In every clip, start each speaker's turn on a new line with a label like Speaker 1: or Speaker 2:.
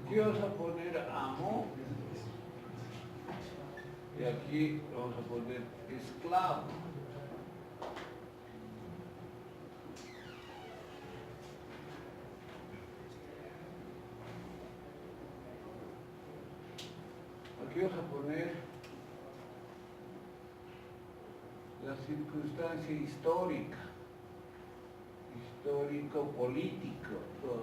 Speaker 1: Aquí vamos a poner amo y aquí vamos a poner esclavo. Aquí vamos a poner la circunstancia histórica, histórico-político,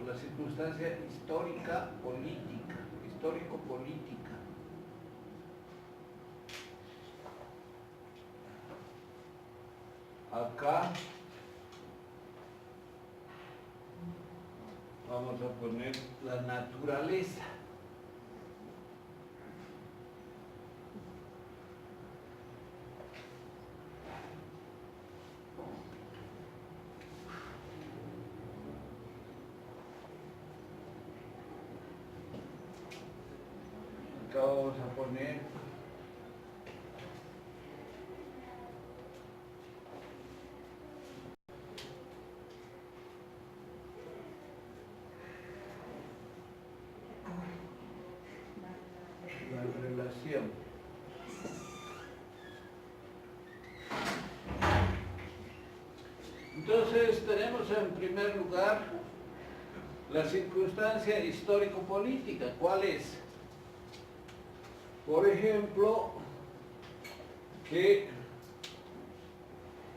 Speaker 1: la circunstancia histórica-política, histórico-política. Acá vamos a poner la naturaleza. Acá vamos a poner la relación. Entonces tenemos en primer lugar la circunstancia histórico-política. ¿Cuál es? Por ejemplo, que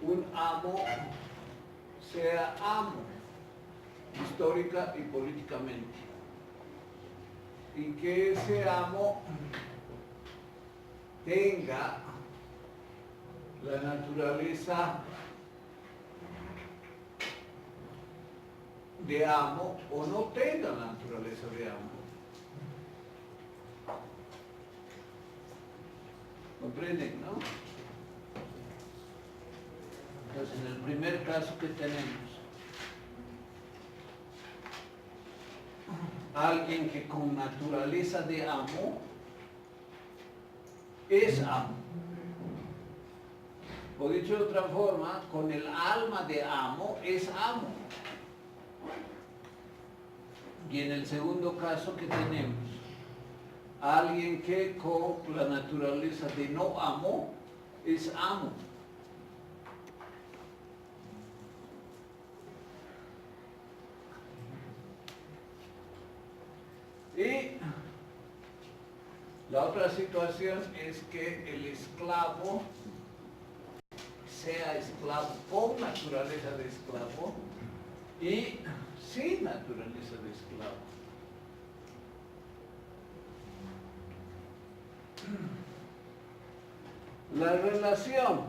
Speaker 1: un amo sea amo histórica y políticamente, y que ese amo tenga la naturaleza de amo o no tenga la naturaleza de amo. ¿Comprenden, no? Entonces, en el primer caso que tenemos, alguien que con naturaleza de amo es amo. O dicho de otra forma, con el alma de amo es amo. Y en el segundo caso que tenemos, alguien que con la naturaleza de no amo es amo. Y la otra situación es que el esclavo sea esclavo con naturaleza de esclavo y sin naturaleza de esclavo. La relación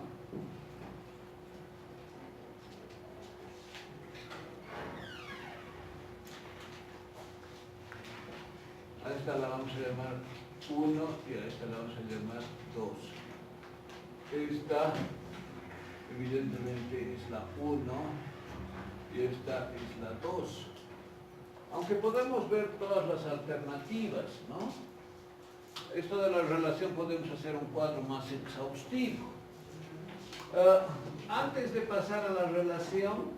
Speaker 1: a esta la vamos a llamar 1 y a esta la vamos a llamar 2. Esta evidentemente es la 1 y esta es la 2. Aunque podemos ver todas las alternativas, ¿no? Esto de la relación podemos hacer un cuadro más exhaustivo. Antes de pasar a la relación,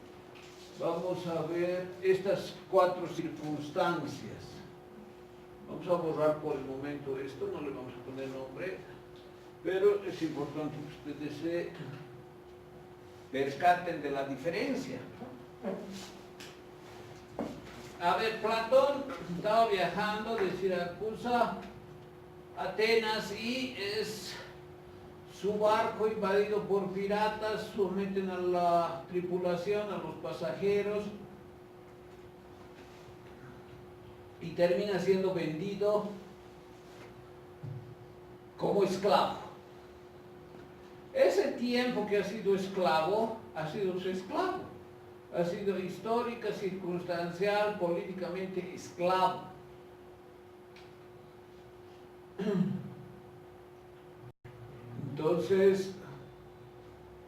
Speaker 1: vamos a ver estas 4 circunstancias. Vamos a borrar por el momento esto, no le vamos a poner nombre, pero es importante que ustedes se percaten de la diferencia. A ver, Platón estaba viajando de Siracusa a Atenas y es su barco invadido por piratas, someten a la tripulación, a los pasajeros, y termina siendo vendido como esclavo. Ese tiempo que ha sido esclavo, ha sido su esclavo. Ha sido histórica, circunstancial, políticamente esclavo. Entonces,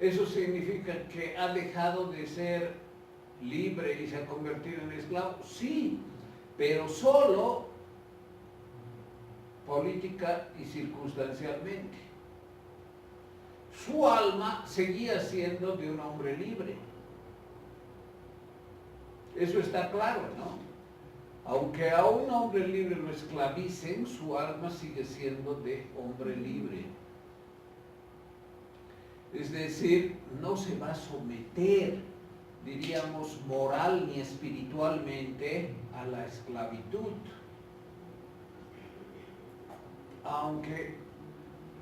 Speaker 1: eso significa que ha dejado de ser libre y se ha convertido en esclavo. Sí, pero solo política y circunstancialmente. Su alma seguía siendo de un hombre libre. Eso está claro, ¿no? Aunque a un hombre libre lo esclavicen, su alma sigue siendo de hombre libre. Es decir, no se va a someter, diríamos, moral ni espiritualmente a la esclavitud. Aunque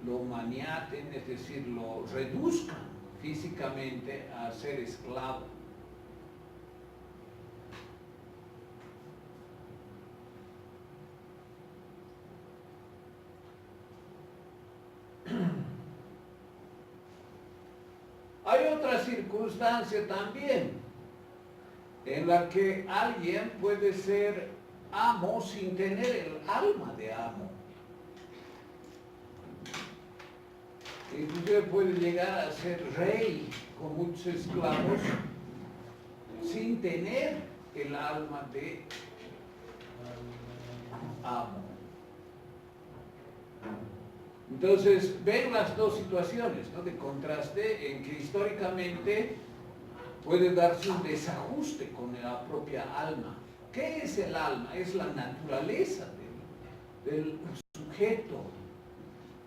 Speaker 1: lo maniaten, es decir, lo reduzcan físicamente a ser esclavo. Hay otra circunstancia también en la que alguien puede ser amo sin tener el alma de amo. Inclusive puede llegar a ser rey con muchos esclavos sin tener el alma de amo. Entonces, ven las dos situaciones, ¿no?, de contraste, en que históricamente puede darse un desajuste con la propia alma. ¿Qué es el alma? Es la naturaleza del sujeto.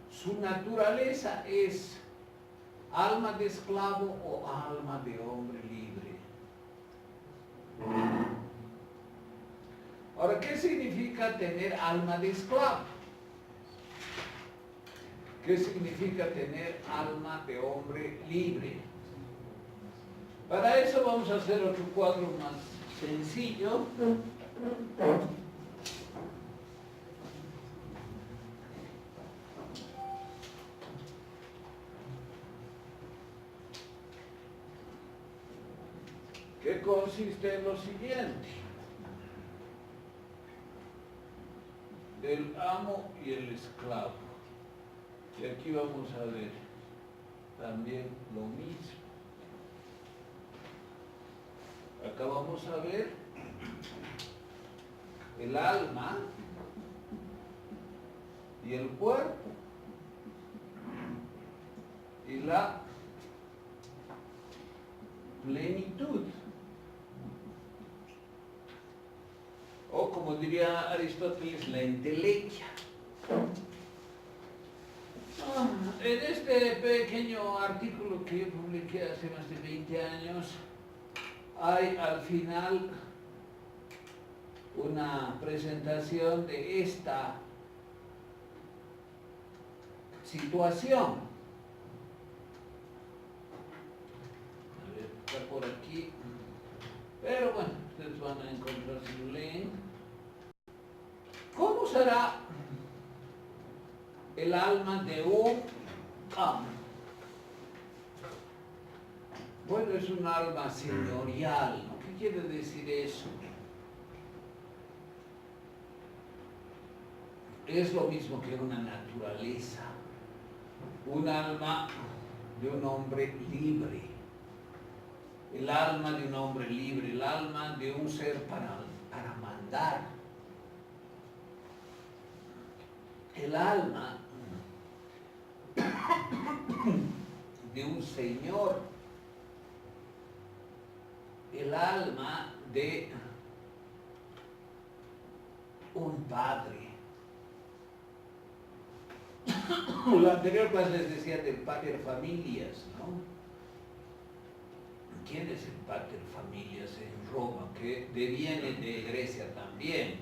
Speaker 1: Su naturaleza es alma de esclavo o alma de hombre libre. Ahora, ¿qué significa tener alma de esclavo? ¿Qué significa tener alma de hombre libre? Para eso vamos a hacer otro cuadro más sencillo. Que consiste en lo siguiente: el amo y el esclavo. Y aquí vamos a ver también lo mismo. Acá vamos a ver el alma y el cuerpo y la plenitud. O como diría Aristóteles, la entelequia. En este pequeño artículo que yo publiqué hace más de 20 años, hay al final una presentación de esta situación. A ver, está por aquí. Pero bueno, ustedes van a encontrar su link. ¿Cómo será el alma de un amo? Bueno, es un alma señorial, ¿no? ¿Qué quiere decir eso? Es lo mismo que una naturaleza, un alma de un hombre libre, el alma de un hombre libre, el alma de un ser para mandar, el alma de un señor, el alma de un padre. La anterior clase les decía del pater familias, ¿no? ¿Quién es el pater familias en Roma? Que deviene de Grecia también.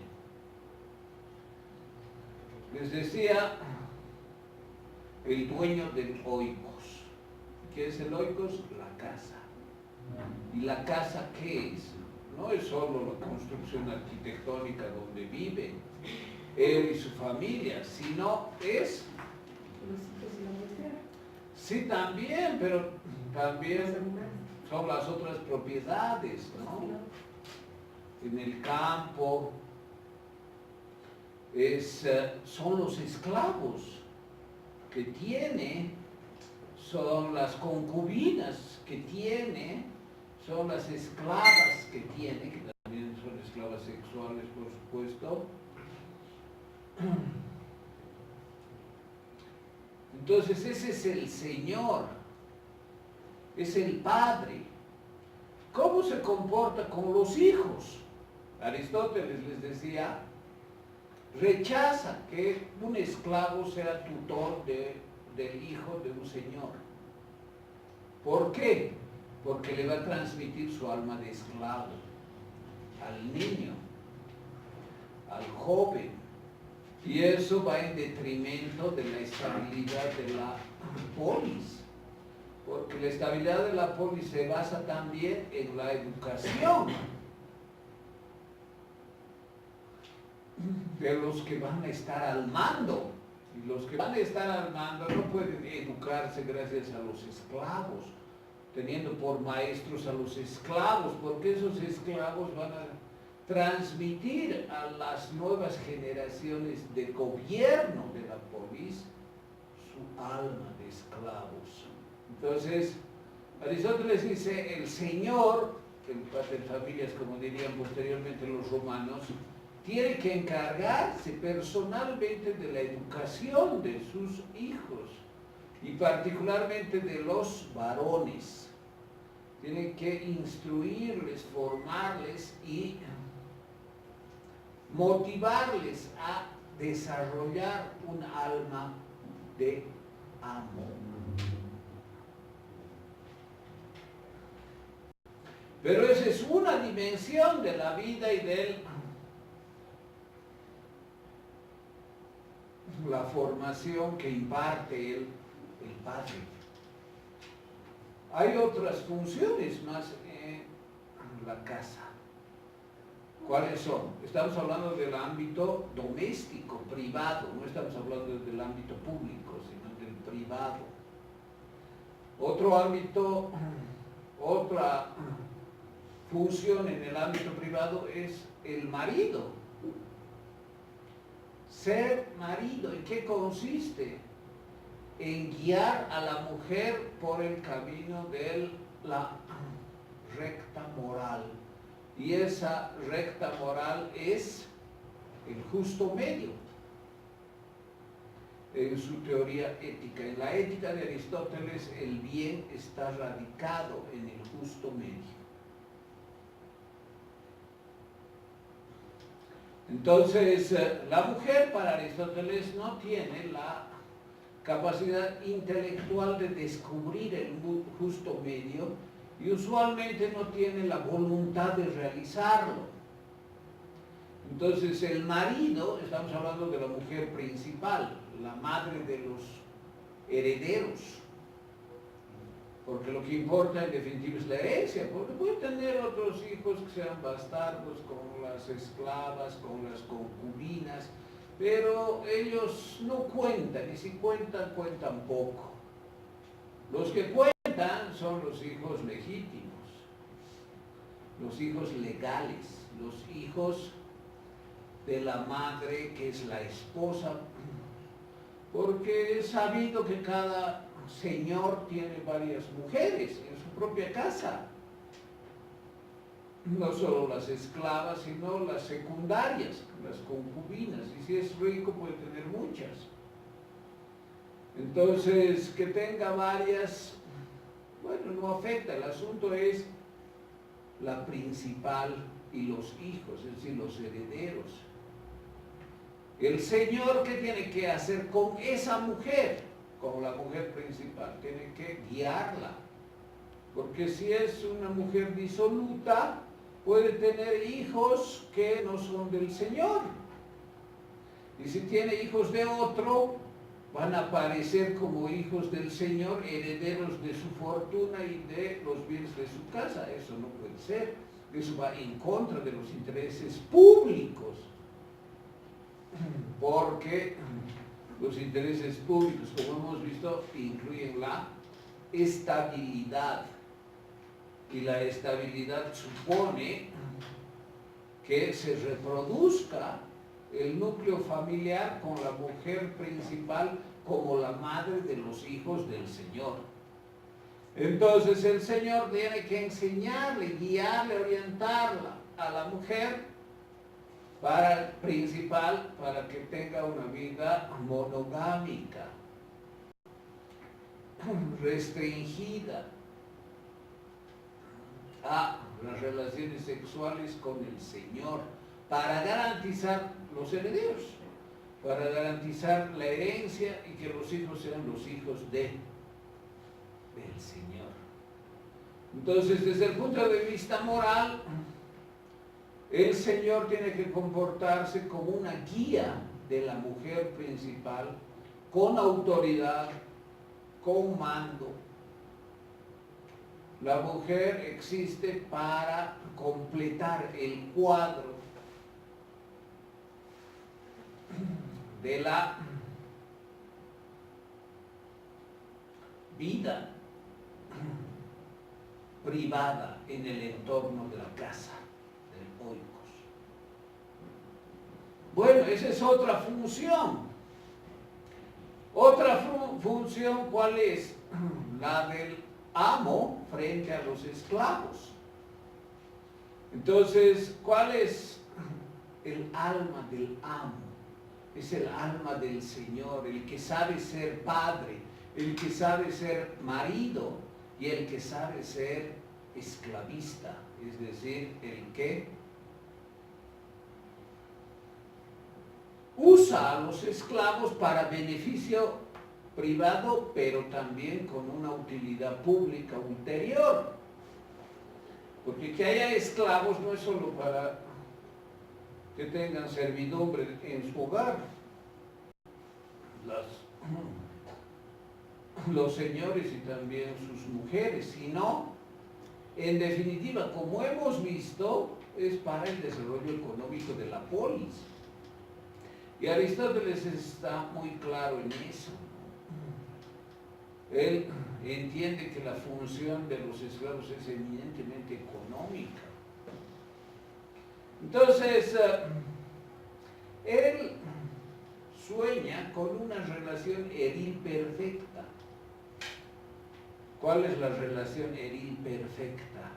Speaker 1: Les decía, el dueño del oikos. ¿Qué es el oikos? La casa. ¿Y la casa qué es? No es solo la construcción arquitectónica donde vive él y su familia, sino es... Sí, también, pero también son las otras propiedades, ¿no? En el campo son los esclavos que tiene, son las concubinas que tiene, son las esclavas que tiene, que también son esclavas sexuales, por supuesto. Entonces ese es el Señor, es el Padre. ¿Cómo se comporta con los hijos? Aristóteles les decía, rechaza que un esclavo sea tutor del hijo de un señor. ¿Por qué? Porque le va a transmitir su alma de esclavo al niño, al joven, y eso va en detrimento de la estabilidad de la polis, porque la estabilidad de la polis se basa también en la educación de los que van a estar al mando, y los que van a estar al mando no pueden educarse gracias a los esclavos, teniendo por maestros a los esclavos, porque esos esclavos van a transmitir a las nuevas generaciones de gobierno de la polis su alma de esclavos. Entonces, Aristóteles dice, el señor, el padre de familias, como dirían posteriormente los romanos, tiene que encargarse personalmente de la educación de sus hijos, y particularmente de los varones. Tiene que instruirles, formarles y motivarles a desarrollar un alma de amor. Pero esa es una dimensión de la vida y de la formación que imparte el padre. Hay otras funciones más en la casa. ¿Cuáles son? Estamos hablando del ámbito doméstico, privado, no estamos hablando del ámbito público, sino del privado. Otro ámbito, otra función en el ámbito privado es el marido. Ser marido, ¿en qué consiste? En guiar a la mujer por el camino de la recta moral. Y esa recta moral es el justo medio en su teoría ética. En la ética de Aristóteles, el bien está radicado en el justo medio. Entonces, la mujer para Aristóteles no tiene la capacidad intelectual de descubrir el justo medio y usualmente no tiene la voluntad de realizarlo. Entonces el marido, estamos hablando de la mujer principal, la madre de los herederos, porque lo que importa en definitiva es la herencia, porque puede tener otros hijos que sean bastardos, con las esclavas, con las concubinas, pero ellos no cuentan, y si cuentan, cuentan poco. Los que cuentan son los hijos legítimos, los hijos legales, los hijos de la madre que es la esposa, porque es sabido que cada señor tiene varias mujeres en su propia casa. No solo las esclavas, sino las secundarias, las concubinas, y si es rico puede tener muchas. Entonces, que tenga varias, bueno, no afecta, el asunto es la principal y los hijos, es decir, los herederos. El señor, ¿qué tiene que hacer con esa mujer? Con la mujer principal, tiene que guiarla, porque si es una mujer disoluta, puede tener hijos que no son del Señor. Y si tiene hijos de otro, van a aparecer como hijos del Señor, herederos de su fortuna y de los bienes de su casa. Eso no puede ser. Eso va en contra de los intereses públicos. Porque los intereses públicos, como hemos visto, incluyen la estabilidad. Y la estabilidad supone que se reproduzca el núcleo familiar con la mujer principal como la madre de los hijos del Señor. Entonces el Señor tiene que enseñarle, guiarle, orientarla a la mujer principal para que tenga una vida monogámica, restringida a las relaciones sexuales con el Señor, para garantizar los herederos, para garantizar la herencia y que los hijos sean los hijos del Señor. Entonces, desde el punto de vista moral, el Señor tiene que comportarse como una guía de la mujer principal, con autoridad, con mando. La mujer existe para completar el cuadro de la vida privada en el entorno de la casa del oikos. Bueno, esa es otra función. Otra función, ¿cuál es? La del amo frente a los esclavos. Entonces, ¿cuál es el alma del amo? Es el alma del Señor, el que sabe ser padre, el que sabe ser marido y el que sabe ser esclavista, es decir, el que usa a los esclavos para beneficio privado, pero también con una utilidad pública ulterior. Porque que haya esclavos no es solo para que tengan servidumbre en su hogar. Los señores y también sus mujeres, sino, en definitiva, como hemos visto, es para el desarrollo económico de la polis. Y Aristóteles está muy claro en eso. Él entiende que la función de los esclavos es eminentemente económica. Entonces, él sueña con una relación eril perfecta. ¿Cuál es la relación eril perfecta?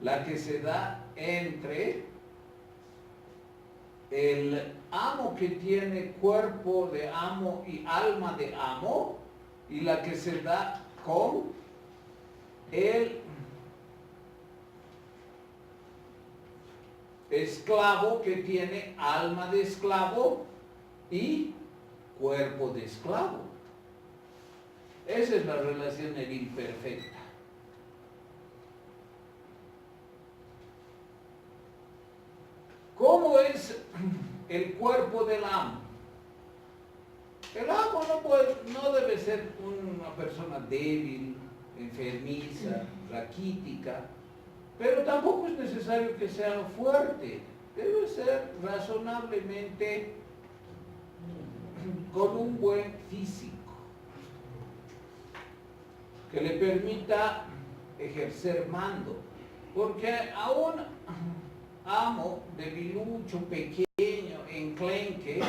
Speaker 1: La que se da entre el amo que tiene cuerpo de amo y alma de amo, y la que se da con el esclavo que tiene alma de esclavo y cuerpo de esclavo. Esa es la relación eril perfecta. ¿Cómo es el cuerpo del amo? El amo no debe ser una persona débil, enfermiza, raquítica, pero tampoco es necesario que sea fuerte. Debe ser razonablemente con un buen físico, que le permita ejercer mando. Porque a un amo debilucho, pequeño, enclenque,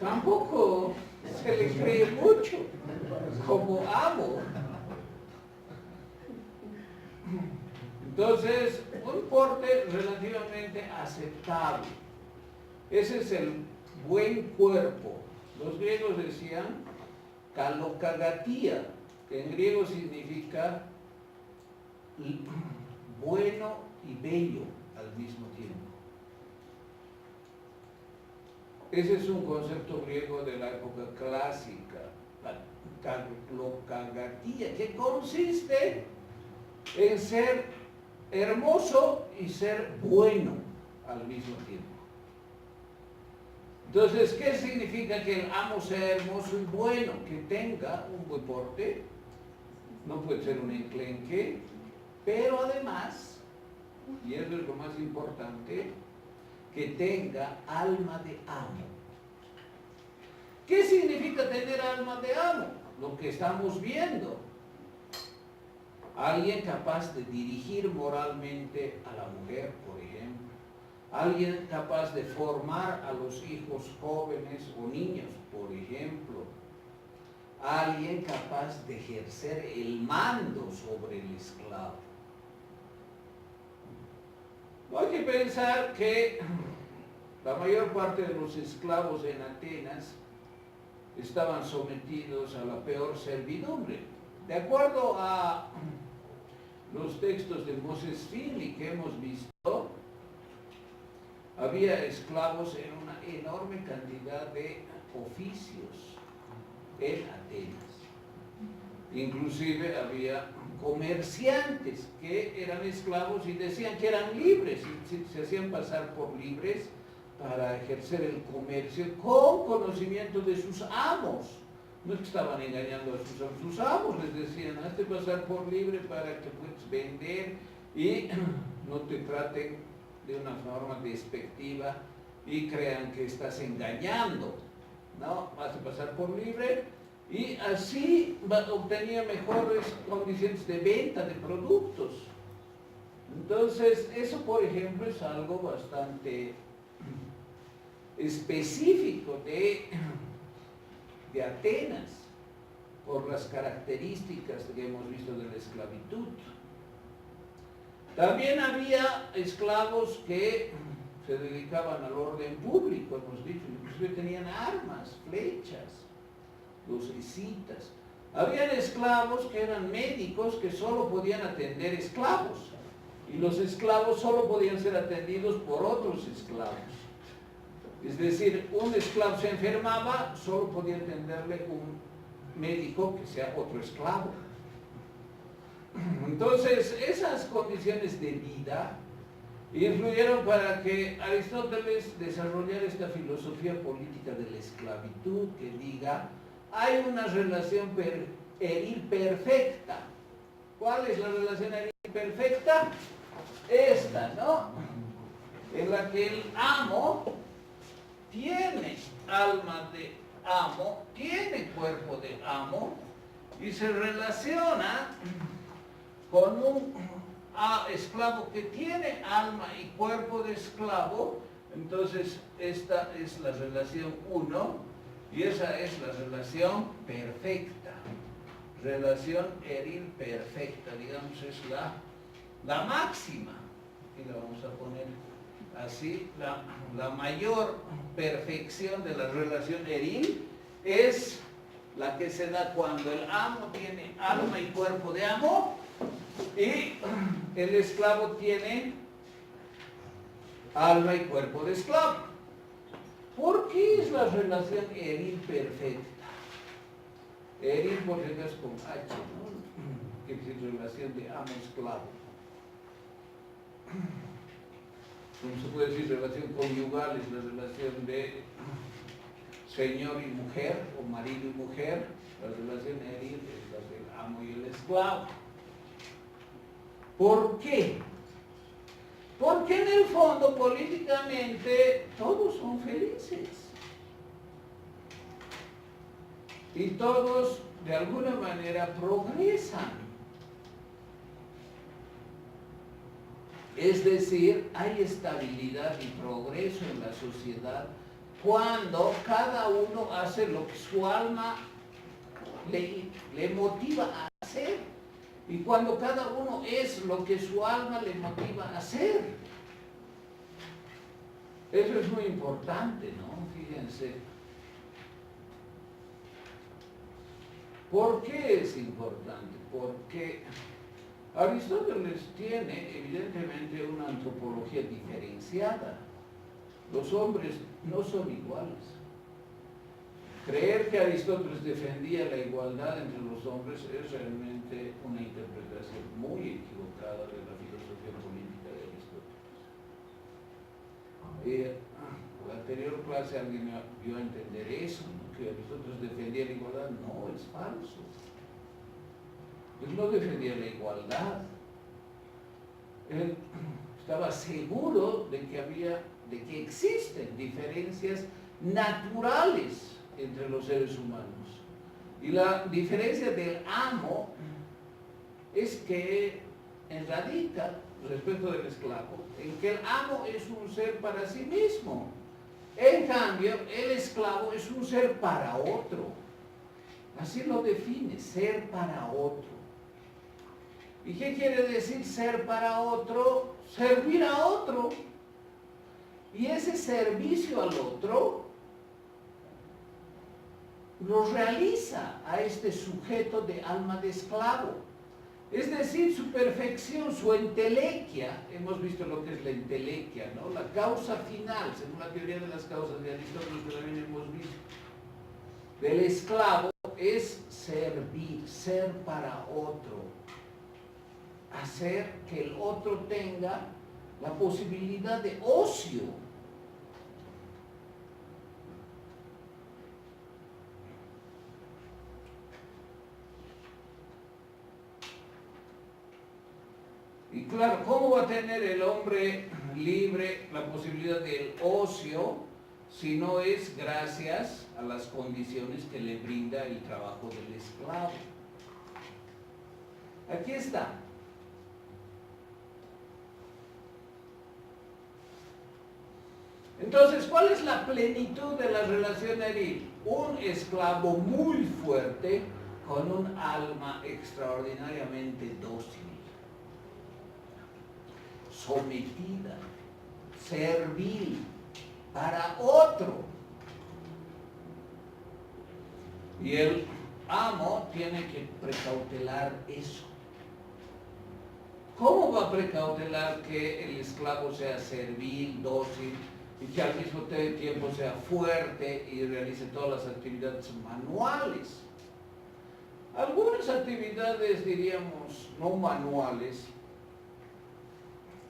Speaker 1: tampoco se le cree mucho como amo. Entonces, un porte relativamente aceptable. Ese es el buen cuerpo. Los griegos decían kalokagatia, que en griego significa bueno y bello al mismo tiempo. Ese es un concepto griego de la época clásica, la kalokagatia, que consiste en ser hermoso y ser bueno al mismo tiempo. Entonces, ¿qué significa que el amo sea hermoso y bueno? Que tenga un buen porte, no puede ser un enclenque, pero además, y eso es lo más importante, que tenga alma de amo. ¿Qué significa tener alma de amo? Lo que estamos viendo. Alguien capaz de dirigir moralmente a la mujer, por ejemplo. Alguien capaz de formar a los hijos jóvenes o niños, por ejemplo. Alguien capaz de ejercer el mando sobre el esclavo. Hay que pensar que la mayor parte de los esclavos en Atenas estaban sometidos a la peor servidumbre. De acuerdo a los textos de Moses Finley que hemos visto, había esclavos en una enorme cantidad de oficios en Atenas. Inclusive había comerciantes que eran esclavos y decían que eran libres, y se hacían pasar por libres para ejercer el comercio con conocimiento de sus amos. No es que estaban engañando a sus amos, les decían, hazte pasar por libre para que puedas vender y no te traten de una forma despectiva y crean que estás engañando, ¿no? Hazte pasar por libre y así obtenía mejores condiciones de venta de productos. Entonces, eso por ejemplo es algo bastante específico de Atenas, por las características que hemos visto de la esclavitud. También había esclavos que se dedicaban al orden público, hemos dicho, inclusive tenían armas, flechas, lucecitas. Habían esclavos que eran médicos que solo podían atender esclavos, y los esclavos solo podían ser atendidos por otros esclavos. Es decir, un esclavo se enfermaba, solo podía atenderle un médico que sea otro esclavo. Entonces, esas condiciones de vida influyeron para que Aristóteles desarrollara esta filosofía política de la esclavitud que diga, hay una relación eril perfecta. ¿Cuál es la relación eril perfecta? Esta, ¿no? En la que el amo tiene alma de amo, tiene cuerpo de amo y se relaciona con un esclavo que tiene alma y cuerpo de esclavo. Entonces esta es la relación 1 y esa es la relación perfecta, relación eril perfecta, digamos, es la máxima, y la vamos a poner así, la mayor perfección de la relación eril es la que se da cuando el amo tiene alma y cuerpo de amo y el esclavo tiene alma y cuerpo de esclavo. ¿Por qué es la relación eril perfecta? Eril por ejemplo es con H, ¿no? Que es relación de amo-esclavo. Como se puede decir, relación conyugal es la relación de señor y mujer, o marido y mujer. La relación eril es la del amo y el esclavo. ¿Por qué? Porque en el fondo, políticamente, todos son felices. Y todos, de alguna manera, progresan. Es decir, hay estabilidad y progreso en la sociedad cuando cada uno hace lo que su alma le motiva a hacer y cuando cada uno es lo que su alma le motiva a hacer. Eso es muy importante, ¿no? Fíjense. ¿Por qué es importante? Porque Aristóteles tiene evidentemente una antropología diferenciada. Los hombres no son iguales. Creer que Aristóteles defendía la igualdad entre los hombres es realmente una interpretación muy equivocada de la filosofía política de Aristóteles. En la anterior clase alguien me dio a entender eso, ¿no? Que Aristóteles defendía la igualdad. No, es falso. Él no defendía la igualdad. Él estaba seguro de que existen diferencias naturales entre los seres humanos. Y la diferencia del amo es que radica respecto del esclavo, en que el amo es un ser para sí mismo. En cambio, el esclavo es un ser para otro. Así lo define, ser para otro. ¿Y qué quiere decir ser para otro? Servir a otro. Y ese servicio al otro lo realiza a este sujeto de alma de esclavo. Es decir, su perfección, su entelequia, hemos visto lo que es la entelequia, ¿no? La causa final, según la teoría de las causas de Aristóteles, que también hemos visto, del esclavo es servir, ser para otro, hacer que el otro tenga la posibilidad de ocio. Y claro, ¿cómo va a tener el hombre libre la posibilidad del ocio si no es gracias a las condiciones que le brinda el trabajo del esclavo? Aquí está. Entonces, ¿cuál es la plenitud de la relación eril? Un esclavo muy fuerte con un alma extraordinariamente dócil, sometida, servil para otro. Y el amo tiene que precautelar eso. ¿Cómo va a precautelar que el esclavo sea servil, dócil y que al mismo tiempo sea fuerte y realice todas las actividades manuales? Algunas actividades, diríamos, no manuales,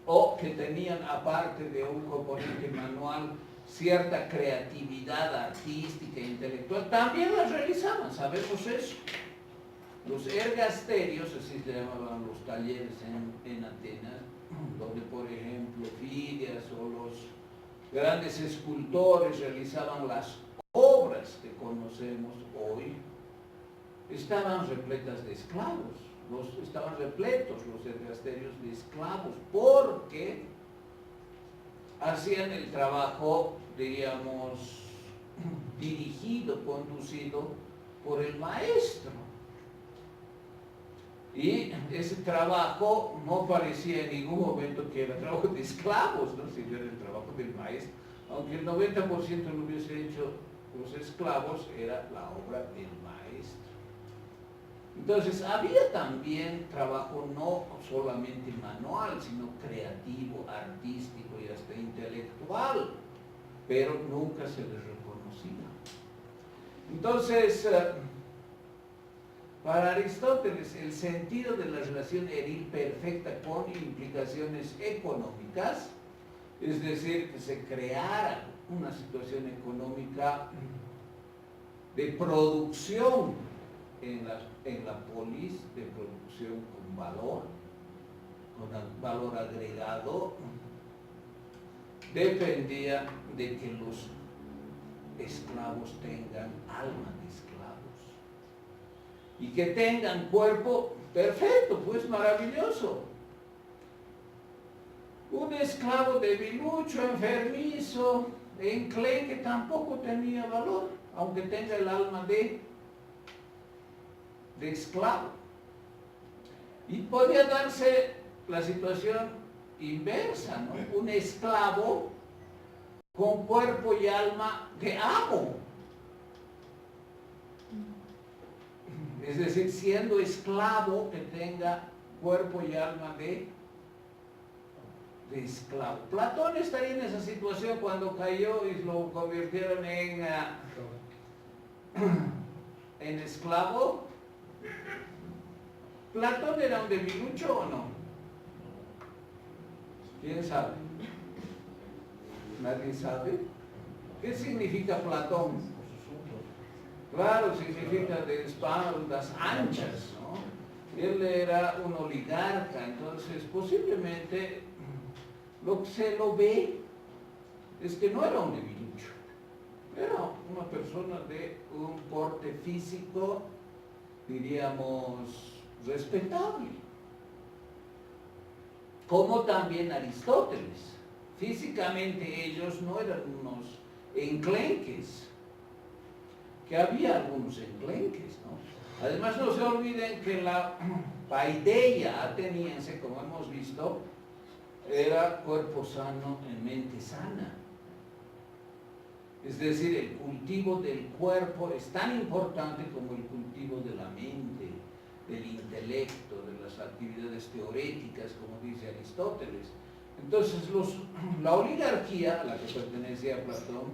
Speaker 1: o que tenían, aparte de un componente manual, cierta creatividad artística e intelectual, también las realizaban, sabemos eso. Los ergasterios, así se llamaban los talleres en Atenas, donde por ejemplo Fidias o los grandes escultores realizaban las obras que conocemos hoy, estaban repletas de esclavos. Estaban repletos los ergasterios de esclavos, porque hacían el trabajo, diríamos, dirigido, conducido por el maestro. Y ese trabajo no parecía en ningún momento que era trabajo de esclavos, ¿no? Sino era el trabajo del maestro. Aunque el 90% lo hubiese hecho los esclavos, era la obra del maestro. Entonces, había también trabajo no solamente manual, sino creativo, artístico y hasta intelectual, pero nunca se les reconocía. Entonces, para Aristóteles, el sentido de la relación eril perfecta con implicaciones económicas, es decir, que se creara una situación económica de producción en la polis, de producción con valor agregado, dependía de que los esclavos tengan alma de esclavos y que tengan cuerpo perfecto, pues maravilloso. Un esclavo debilucho, enfermizo, enclenque, tampoco tenía valor, aunque tenga el alma de esclavo. Y podía darse la situación inversa, ¿no? Un esclavo con cuerpo y alma de amo. Es decir, siendo esclavo que tenga cuerpo y alma de esclavo. Platón estaría en esa situación cuando cayó y lo convirtieron en esclavo. ¿Platón era un debilucho o no? ¿Quién sabe? ¿Nadie sabe? ¿Qué significa Platón? Claro, significa de espaldas anchas, ¿no? Él era un oligarca, entonces posiblemente lo que se lo ve es que no era un debilucho, era una persona de un porte físico, diríamos, respetable, como también Aristóteles. Físicamente ellos no eran unos enclenques, que había algunos enclenques, ¿no? Además no se olviden que la paideia ateniense, como hemos visto, era cuerpo sano en mente sana. Es decir, el cultivo del cuerpo es tan importante como el cultivo de la mente. del intelecto, de las actividades teoréticas, como dice Aristóteles. Entonces, la oligarquía, a la que pertenecía Platón,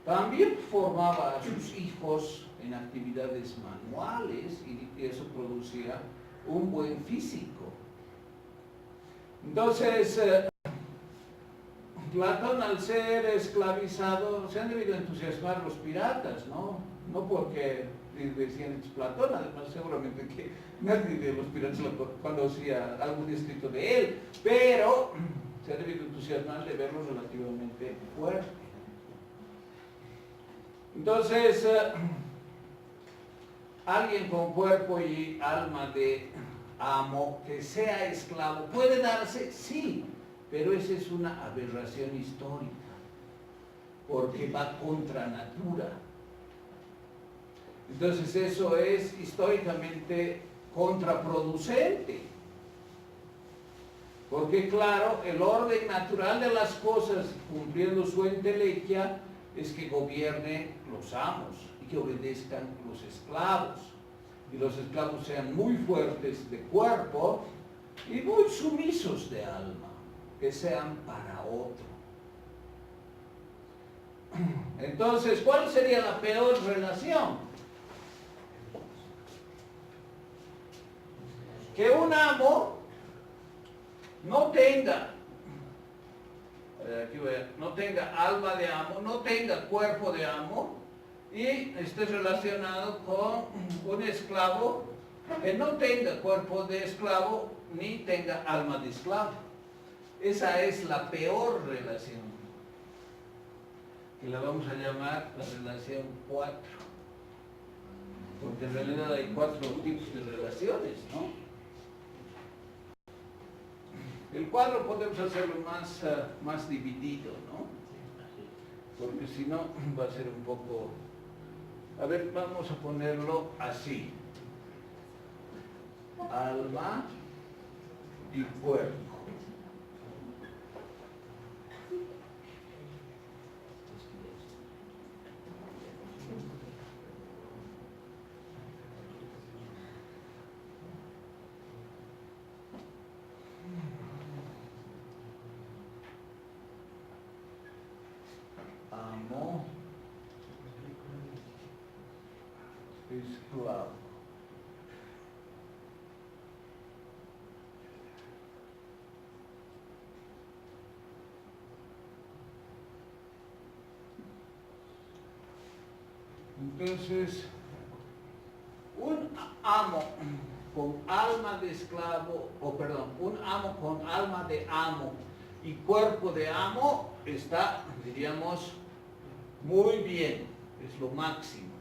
Speaker 1: también formaba a sus hijos en actividades manuales y eso producía un buen físico. Entonces, Platón, al ser esclavizado, se han debido entusiasmar los piratas, ¿no? No porque decían Platón, además seguramente que nadie de los piratas conocía algún escrito de él, pero se ha debido entusiasmar de verlo relativamente fuerte. Entonces, alguien con cuerpo y alma de amo que sea esclavo, ¿puede darse? Sí, pero esa es una aberración histórica, porque va contra natura. Entonces eso es históricamente contraproducente, porque claro, el orden natural de las cosas, cumpliendo su entelequia, es que gobiernen los amos y que obedezcan los esclavos, y los esclavos sean muy fuertes de cuerpo y muy sumisos de alma, que sean para otro. Entonces, ¿cuál sería la peor relación? Que un amo no tenga, no tenga alma de amo, no tenga cuerpo de amo y esté relacionado con un esclavo que no tenga cuerpo de esclavo ni tenga alma de esclavo. Esa es la peor relación, que la vamos a llamar la relación 4, porque en realidad hay 4 tipos de relaciones, ¿no? El cuadro podemos hacerlo más dividido, ¿no? Porque si no va a ser un poco... A ver, vamos a ponerlo así. Alma y cuerpo. Amo, esclavo. Entonces, un amo con alma de esclavo, un amo con alma de amo y cuerpo de amo está, diríamos, muy bien, es lo máximo.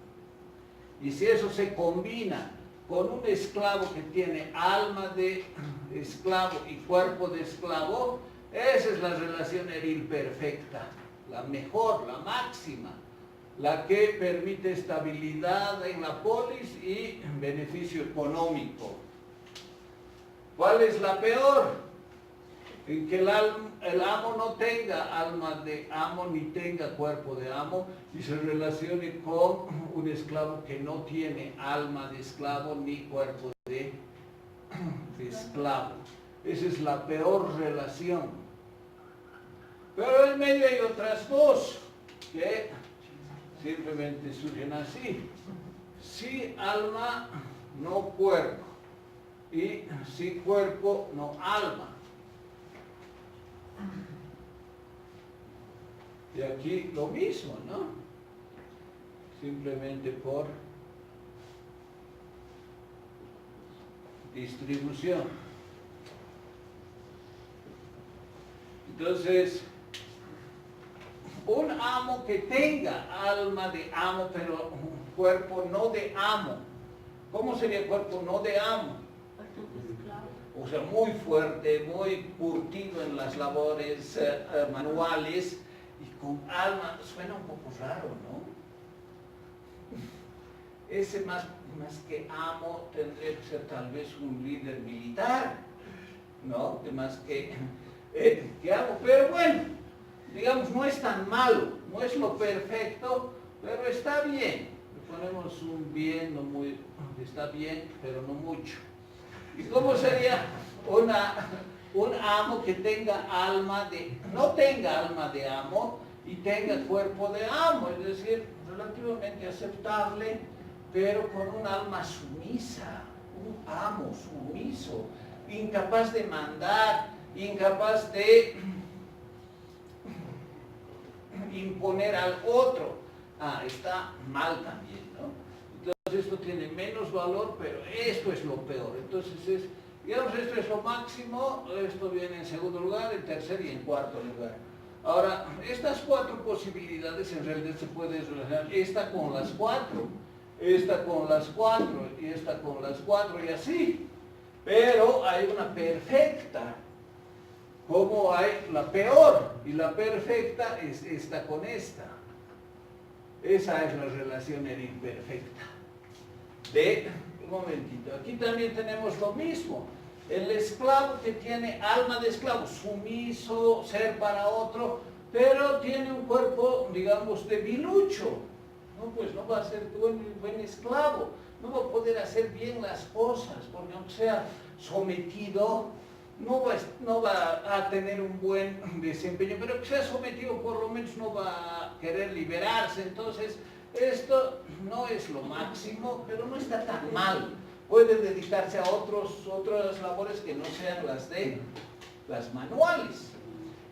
Speaker 1: Y si eso se combina con un esclavo que tiene alma de esclavo y cuerpo de esclavo, esa es la relación eril perfecta, la mejor, la máxima, la que permite estabilidad en la polis y beneficio económico. ¿Cuál es la peor? En que el amo no tenga alma de amo ni tenga cuerpo de amo y se relacione con un esclavo que no tiene alma de esclavo ni cuerpo de esclavo. Esa es la peor relación. Pero en medio hay otras dos que simplemente surgen así. Sí alma, no cuerpo. Y sí cuerpo, no alma. Y aquí lo mismo, ¿no? Simplemente por distribución. Entonces, un amo que tenga alma de amo, pero cuerpo no de amo. ¿Cómo sería el cuerpo no de amo? O sea, muy fuerte, muy curtido en las labores manuales y con alma, suena un poco raro, ¿no? Ese más que amo tendría que ser tal vez un líder militar, ¿no? Más que amo, pero bueno, digamos, no es tan malo, no es lo perfecto, pero está bien, ponemos un bien, no muy, está bien, pero no mucho. ¿Y cómo sería un amo que tenga alma de, no tenga alma de amo y tenga cuerpo de amo? Es decir, relativamente aceptable, pero con un alma sumisa, un amo sumiso, incapaz de mandar, incapaz de imponer al otro. Está mal también, ¿no? Entonces esto tiene menos valor, pero esto es lo peor. Entonces digamos, esto es lo máximo, esto viene en segundo lugar, en tercer y en cuarto lugar. Ahora, estas cuatro posibilidades en realidad se pueden relacionar esta con las cuatro, esta con las cuatro y esta con las cuatro y así. Pero hay una perfecta, como hay la peor, y la perfecta es esta con esta. Esa es la relación imperfecta. Un momentito, aquí también tenemos lo mismo. El esclavo que tiene alma de esclavo, sumiso, ser para otro, pero tiene un cuerpo, digamos, debilucho. No, pues no va a ser buen esclavo, no va a poder hacer bien las cosas, porque aunque sea sometido, no va a tener un buen desempeño, pero que sea sometido por lo menos no va a querer liberarse. Entonces, esto no es lo máximo, pero no está tan mal. Puede dedicarse a otras labores que no sean las manuales.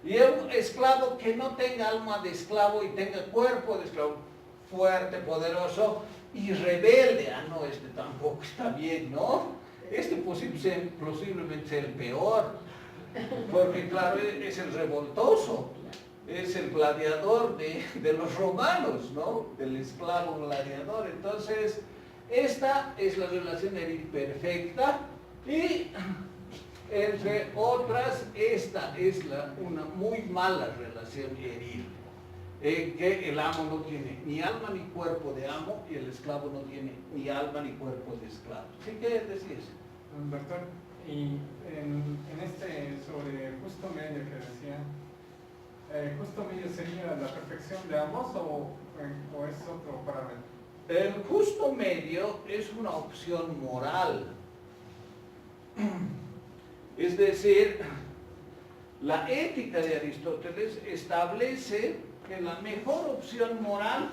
Speaker 1: Y un esclavo que no tenga alma de esclavo y tenga cuerpo de esclavo, fuerte, poderoso y rebelde. No, este tampoco está bien, ¿no? Este posiblemente sea el peor, porque claro, es el revoltoso, es el gladiador de los romanos, ¿no? Del esclavo gladiador. Entonces, esta es la relación imperfecta y, entre otras, esta es una muy mala relación eril, en que el amo no tiene ni alma ni cuerpo de amo y el esclavo no tiene ni alma ni cuerpo de esclavo. ¿Sí qué decís?
Speaker 2: Doctor, y en este sobre justo medio que decía, ¿justo medio sería la perfección de ambos o es otro parámetro?
Speaker 1: El justo medio es una opción moral. Es decir, la ética de Aristóteles establece que la mejor opción moral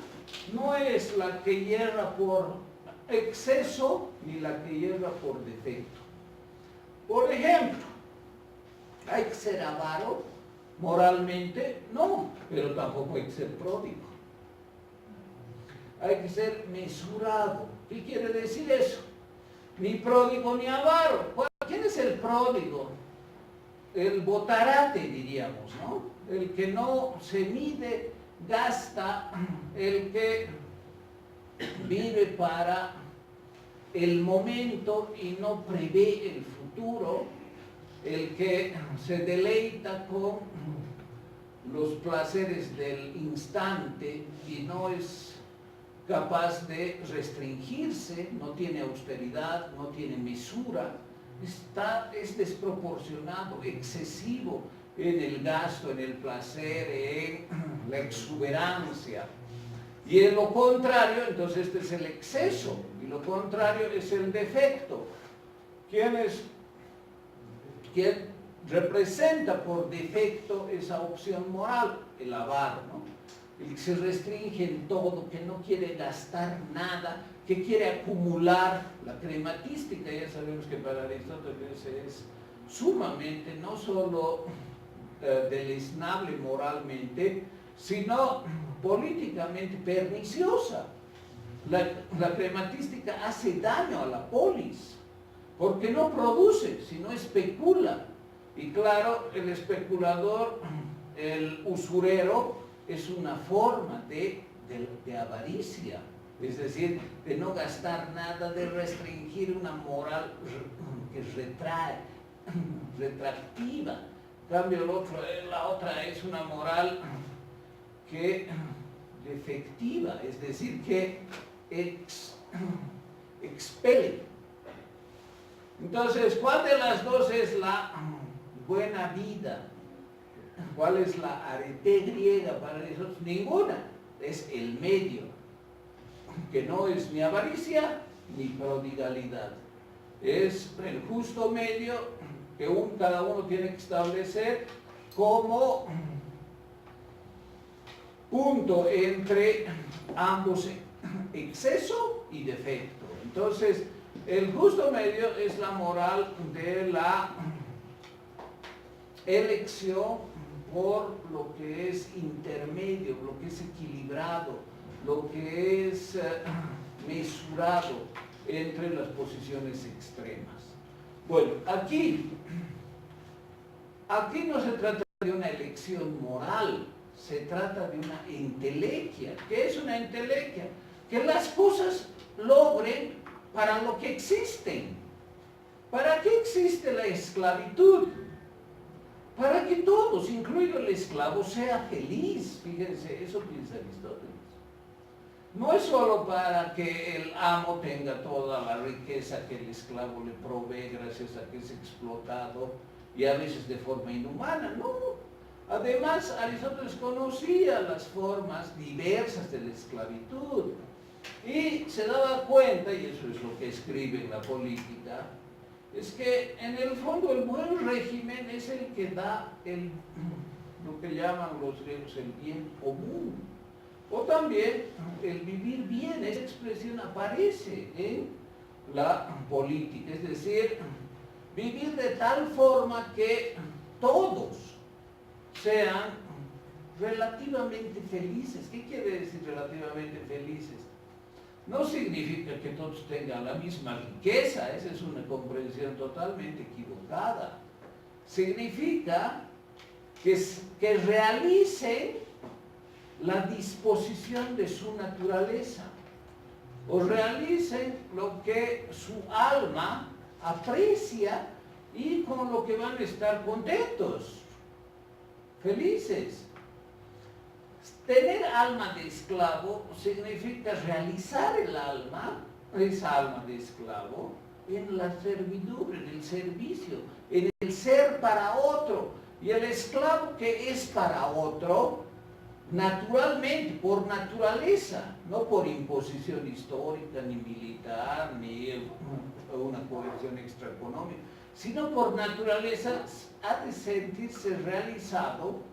Speaker 1: no es la que hierra por exceso ni la que hierra por defecto. Por ejemplo, ¿hay que ser avaro moralmente? No, pero tampoco hay que ser pródigo. Hay que ser mesurado. ¿Qué quiere decir eso? Ni pródigo ni avaro. ¿Quién es el pródigo? El botarate, diríamos, ¿no? El que no se mide, gasta, el que vive para el momento y no prevé el futuro, el que se deleita con los placeres del instante y no es capaz de restringirse, no tiene austeridad, no tiene mesura, es desproporcionado, excesivo en el gasto, en el placer, en la exuberancia. Y en lo contrario, entonces este es el exceso, y lo contrario es el defecto. ¿Quién representa por defecto esa opción moral? El avaro, ¿no? El que se restringe en todo, que no quiere gastar nada, que quiere acumular. La crematística, ya sabemos que para Aristóteles es sumamente, no solo deleznable moralmente, sino políticamente perniciosa. La crematística hace daño a la polis, porque no produce, sino especula. Y claro, el especulador, el usurero, es una forma de avaricia, es decir, de no gastar nada, de restringir una moral que retractiva. En cambio, la otra es una moral que defectiva, es decir, que expele. Entonces, ¿cuál de las dos es la buena vida? ¿Cuál es la arete griega para nosotros? Ninguna, es el medio. que no es ni avaricia ni prodigalidad. Es el justo medio que cada uno tiene que establecer como punto entre ambos, exceso y defecto. Entonces, el justo medio es la moral de la elección por lo que es intermedio, lo que es equilibrado, lo que es mesurado entre las posiciones extremas. Bueno, aquí no se trata de una elección moral, se trata de una entelequia. ¿Qué es una entelequia? Que las cosas logren para lo que existen. ¿Para qué existe la esclavitud? Para que todos, incluido el esclavo, sea feliz. Fíjense, eso piensa Aristóteles. No es solo para que el amo tenga toda la riqueza que el esclavo le provee gracias a que es explotado y a veces de forma inhumana, no. Además, Aristóteles conocía las formas diversas de la esclavitud y se daba cuenta, y eso es lo que escribe en la política, es que en el fondo el buen régimen es el que da lo que llaman los griegos el bien común. O también el vivir bien, esa expresión aparece en la política, es decir, vivir de tal forma que todos sean relativamente felices. ¿Qué quiere decir relativamente felices? No significa que todos tengan la misma riqueza, esa es una comprensión totalmente equivocada. Significa que realicen la disposición de su naturaleza, o realicen lo que su alma aprecia y con lo que van a estar contentos, felices. Tener alma de esclavo significa realizar esa alma de esclavo, en la servidumbre, en el servicio, en el ser para otro. Y el esclavo que es para otro, naturalmente, por naturaleza, no por imposición histórica, ni militar, ni una coerción extraeconómica, sino por naturaleza, ha de sentirse realizado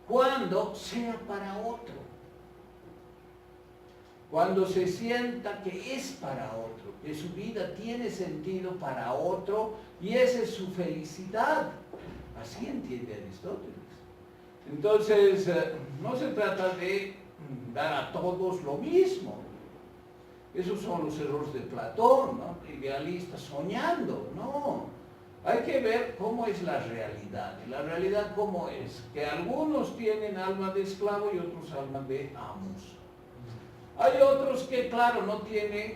Speaker 1: cuando sea para otro, cuando se sienta que es para otro, que su vida tiene sentido para otro y esa es su felicidad. Así entiende Aristóteles. Entonces, no se trata de dar a todos lo mismo. Esos son los errores de Platón, ¿no? Idealistas soñando, no. Hay que ver cómo es la realidad. ¿Y la realidad cómo es? Que algunos tienen alma de esclavo y otros alma de amos. Hay otros que, claro, no tienen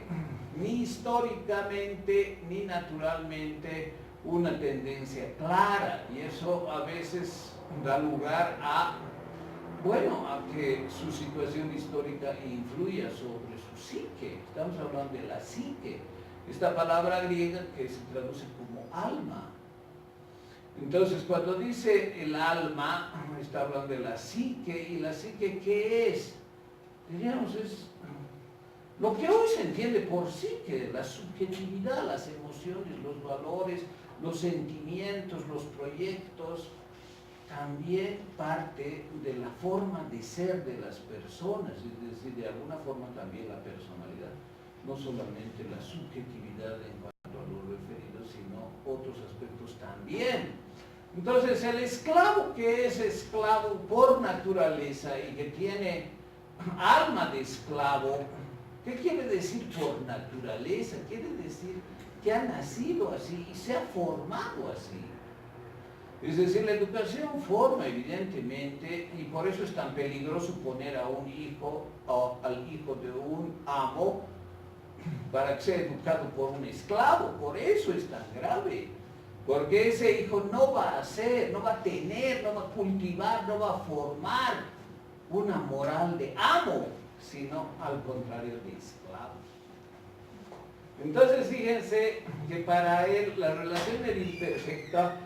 Speaker 1: ni históricamente ni naturalmente una tendencia clara, y eso a veces da lugar a que su situación histórica influya sobre su psique. Estamos hablando de la psique, esta palabra griega que se traduce como alma. Entonces, cuando dice el alma, está hablando de la psique, y la psique, ¿qué es? Diríamos, es lo que hoy se entiende por psique, la subjetividad, las emociones, los valores, los sentimientos, los proyectos, también parte de la forma de ser de las personas, es decir, de alguna forma también la personalidad, no solamente la subjetividad en cuanto a lo referido, sino otros aspectos también. Entonces, el esclavo que es esclavo por naturaleza y que tiene alma de esclavo, ¿qué quiere decir por naturaleza? Quiere decir que ha nacido así y se ha formado así. Es decir, la educación forma evidentemente, y por eso es tan peligroso poner a un hijo, al hijo de un amo, para que sea educado por un esclavo. Por eso es tan grave. Porque ese hijo no va a ser, no va a tener, no va a cultivar, no va a formar una moral de amo, sino al contrario de esclavo. Entonces fíjense que para él la relación era imperfecta,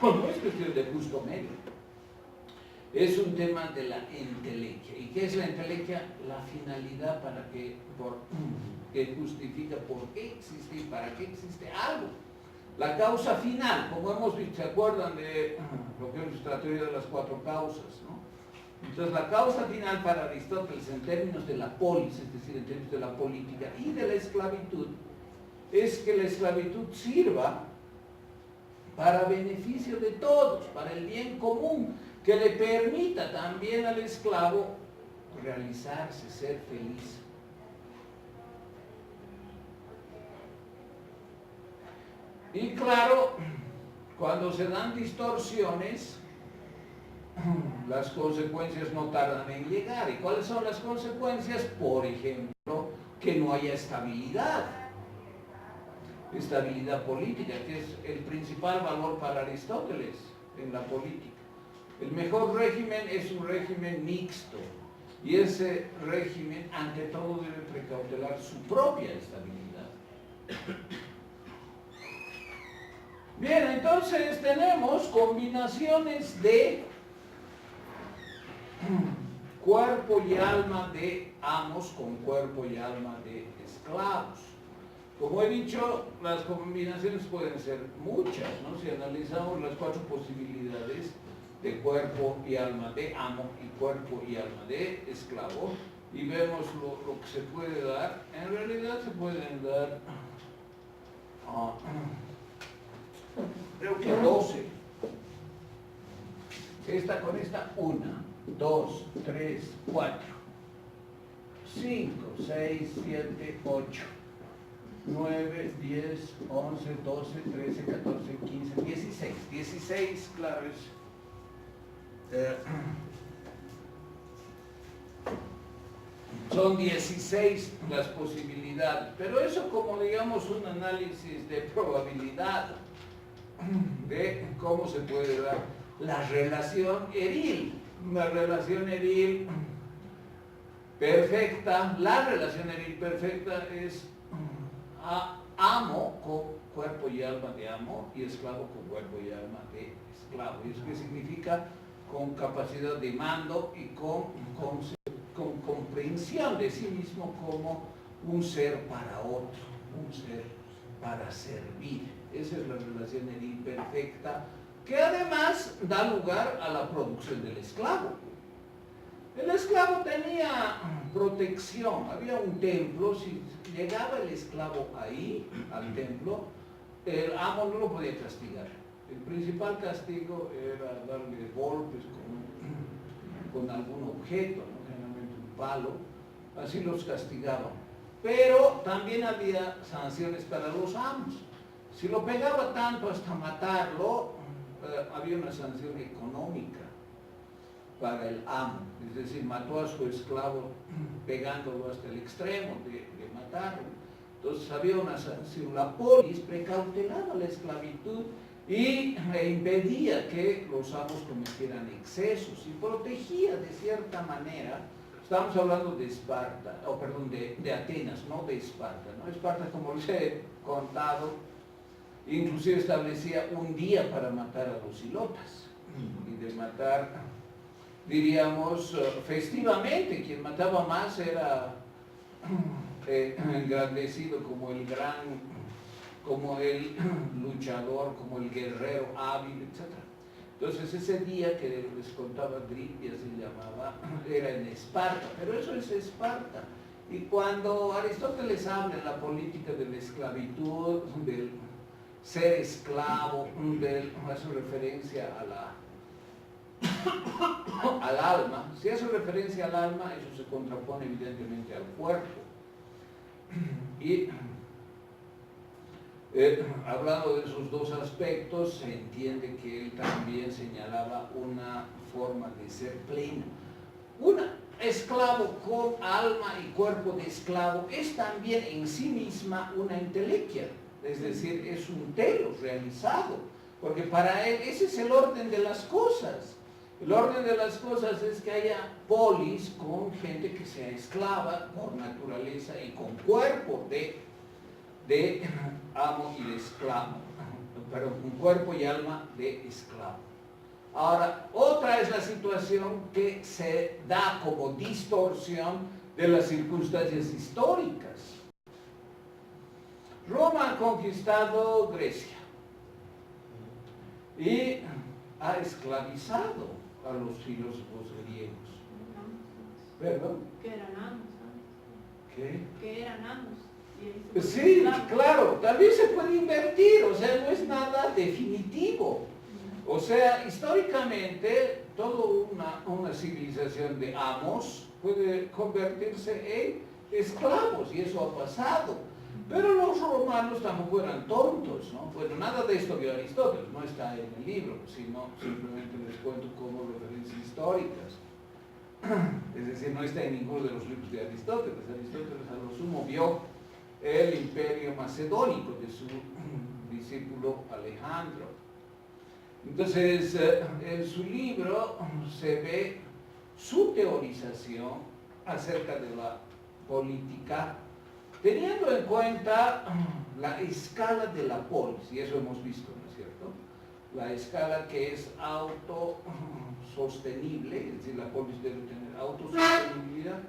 Speaker 1: no es cuestión de justo medio. es un tema de la entelequia. ¿Y qué es la entelequia? La finalidad que justifica por qué existe y para qué existe algo. La causa final, como hemos visto, ¿se acuerdan de lo que es la teoría de las cuatro causas, ¿no? Entonces, la causa final para Aristóteles en términos de la polis, es decir, en términos de la política y de la esclavitud, es que la esclavitud sirva para beneficio de todos, para el bien común, que le permita también al esclavo realizarse, ser feliz. Y claro, cuando se dan distorsiones, las consecuencias no tardan en llegar. ¿Y cuáles son las consecuencias? Por ejemplo, que no haya estabilidad política, que es el principal valor para Aristóteles en la política. El mejor régimen es un régimen mixto, y ese régimen ante todo debe precautelar su propia estabilidad. Bien, entonces tenemos combinaciones de cuerpo y alma de amos con cuerpo y alma de esclavos. Como he dicho, las combinaciones pueden ser muchas, ¿no? Si analizamos las cuatro posibilidades de cuerpo y alma de amo y cuerpo y alma de esclavo, y vemos lo que se puede dar, en realidad se pueden dar, creo que 12. Esta con esta, 1, 2, 3, 4, 5, 6, 7, 8. 9, 10, 11, 12, 13, 14, 15, 16. 16, claro, son 16 las posibilidades, pero eso como digamos un análisis de probabilidad de cómo se puede dar la relación eril. Una relación eril perfecta, la relación eril perfecta es amo con cuerpo y alma de amo y esclavo con cuerpo y alma de esclavo. ¿Y eso qué significa? Con capacidad de mando y con comprensión de sí mismo como un ser para otro, un ser para servir. Esa es la relación eril perfecta, que además da lugar a la producción del esclavo. El esclavo tenía protección, había un templo, si llegaba el esclavo ahí, al templo, el amo no lo podía castigar. El principal castigo era darle golpes con algún objeto, ¿no? Generalmente un palo, así los castigaban. Pero también había sanciones para los amos. Si lo pegaba tanto hasta matarlo, había una sanción económica para el amo, es decir, mató a su esclavo pegándolo hasta el extremo de matarlo. Entonces había una sanción. La polis precautelaba la esclavitud y impedía que los amos cometieran excesos y protegía de cierta manera. Estamos hablando de Esparta, de Atenas, no de Esparta, ¿no? Esparta, como les he contado, inclusive establecía un día para matar a los ilotas y de matar, diríamos, festivamente. Quien mataba más era engrandecido como el luchador, como el guerrero hábil, etc. Entonces ese día que les contaba Gripia se llamaba, era en Esparta, pero eso es Esparta. Y cuando Aristóteles habla en la política de la esclavitud, del ser esclavo, hace referencia al alma. Si hace referencia al alma, eso se contrapone evidentemente al cuerpo. Y hablando de esos dos aspectos, se entiende que él también señalaba una forma de ser plena. Un esclavo con alma y cuerpo de esclavo es también en sí misma una entelequia, es decir, es un telos realizado, porque para él ese es el orden de las cosas. El orden de las cosas es que haya polis con gente que sea esclava por naturaleza y con cuerpo de amo y de esclavo, pero con cuerpo y alma de esclavo. Ahora, otra es la situación que se da como distorsión de las circunstancias históricas. Roma ha conquistado Grecia y ha esclavizado a los filósofos griegos. ¿Perdón?
Speaker 3: Que eran amos, ¿sabes?
Speaker 1: ¿Qué?
Speaker 3: Que eran amos. Y ahí se
Speaker 1: Sí,
Speaker 3: esclavos.
Speaker 1: claro, también se puede invertir, o sea, no es nada definitivo. O sea, históricamente, toda una civilización de amos puede convertirse en esclavos, y eso ha pasado. Pero los romanos tampoco eran tontos, ¿no? Bueno, nada de esto vio Aristóteles, no está en el libro, sino simplemente les cuento como referencias históricas. Es decir, no está en ninguno de los libros de Aristóteles. Aristóteles a lo sumo vio el imperio macedónico de su discípulo Alejandro. Entonces, en su libro se ve su teorización acerca de la política, teniendo en cuenta la escala de la polis, y eso hemos visto, ¿no es cierto? La escala que es autosostenible, es decir, la polis debe tener autosostenibilidad,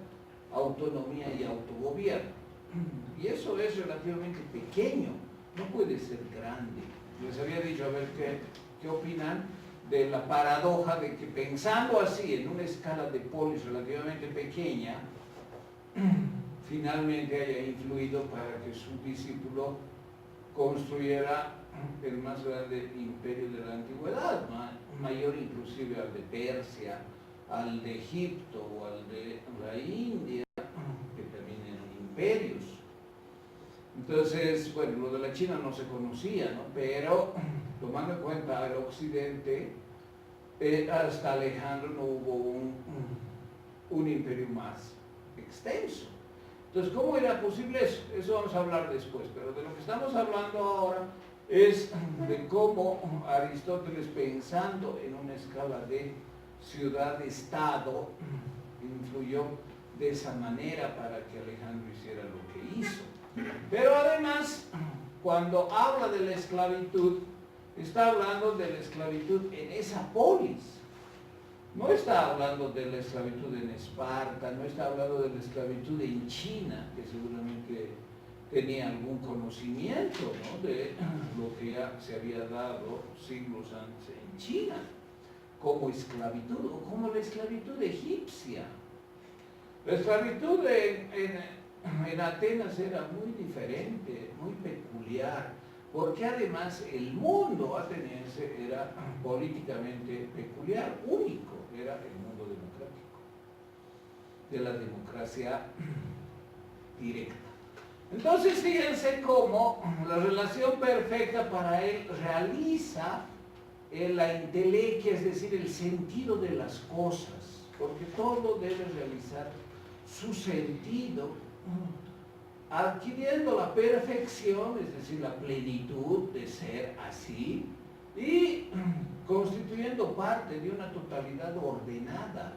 Speaker 1: autonomía y autogobierno. Y eso es relativamente pequeño, no puede ser grande. Les había dicho, a ver qué opinan de la paradoja de que pensando así en una escala de polis relativamente pequeña, finalmente haya influido para que su discípulo construyera el más grande imperio de la antigüedad, mayor inclusive al de Persia, al de Egipto o al de la India, que también eran imperios. Entonces, bueno, lo de la China no se conocía, ¿no? Pero tomando en cuenta el occidente, hasta Alejandro no hubo un imperio más extenso. Entonces, ¿cómo era posible eso? Eso vamos a hablar después, pero de lo que estamos hablando ahora es de cómo Aristóteles, pensando en una escala de ciudad-estado, influyó de esa manera para que Alejandro hiciera lo que hizo. Pero además, cuando habla de la esclavitud, está hablando de la esclavitud en esa polis. No está hablando de la esclavitud en Esparta, no está hablando de la esclavitud en China, que seguramente tenía algún conocimiento, ¿no?, de lo que ya se había dado siglos antes en China, como esclavitud, o como la esclavitud egipcia. La esclavitud en Atenas era muy diferente, muy peculiar, porque además el mundo ateniense era políticamente peculiar, único, era el mundo democrático, de la democracia directa. Entonces fíjense cómo la relación perfecta para él realiza la intelequia, es decir, el sentido de las cosas, porque todo debe realizar su sentido adquiriendo la perfección, es decir, la plenitud de ser así, y constituyendo parte de una totalidad ordenada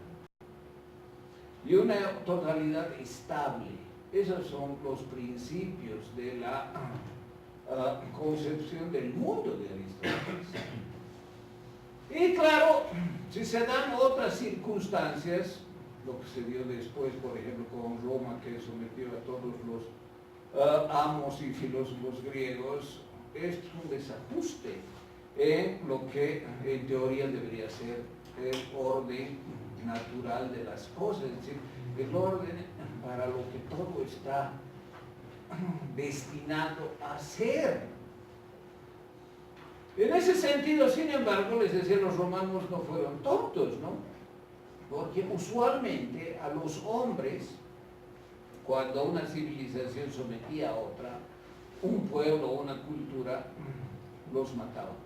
Speaker 1: y una totalidad estable. Esos son los principios de la concepción del mundo de Aristóteles. Y claro, si se dan otras circunstancias, lo que se dio después, por ejemplo, con Roma, que sometió a todos los amos y filósofos griegos, esto es un desajuste en lo que en teoría debería ser el orden natural de las cosas, es decir, el orden para lo que todo está destinado a ser. En ese sentido, sin embargo, les decía, los romanos no fueron tontos, ¿no? Porque usualmente a los hombres, cuando una civilización sometía a otra, un pueblo o una cultura los mataba.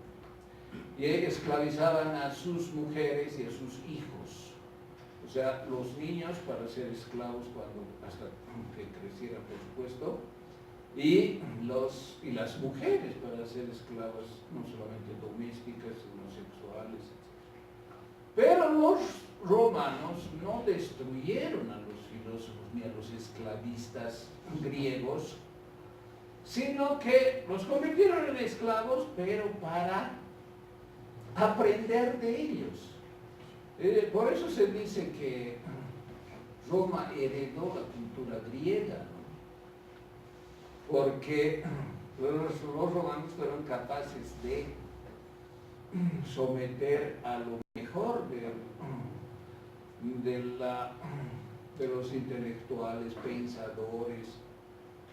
Speaker 1: Y esclavizaban a sus mujeres y a sus hijos. O sea, los niños para ser esclavos hasta que crecieran, por supuesto, y las mujeres para ser esclavas no solamente domésticas, sino sexuales, etc. Pero los romanos no destruyeron a los filósofos ni a los esclavistas griegos, sino que los convirtieron en esclavos, pero para aprender de ellos. Por eso se dice que Roma heredó la cultura griega, ¿no? Porque los romanos fueron capaces de someter a lo mejor de los intelectuales, pensadores,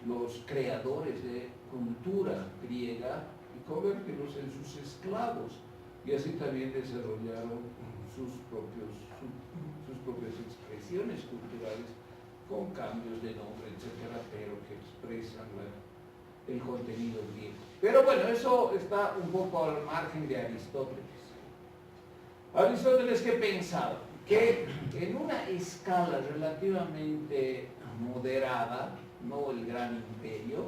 Speaker 1: los creadores de cultura griega y convertirlos en sus esclavos. Y así también desarrollaron sus propias expresiones culturales con cambios de nombre, etcétera, pero que expresan el contenido griego. Pero bueno, eso está un poco al margen de Aristóteles. Aristóteles, ¿qué pensaba? Que en una escala relativamente moderada, no el gran imperio,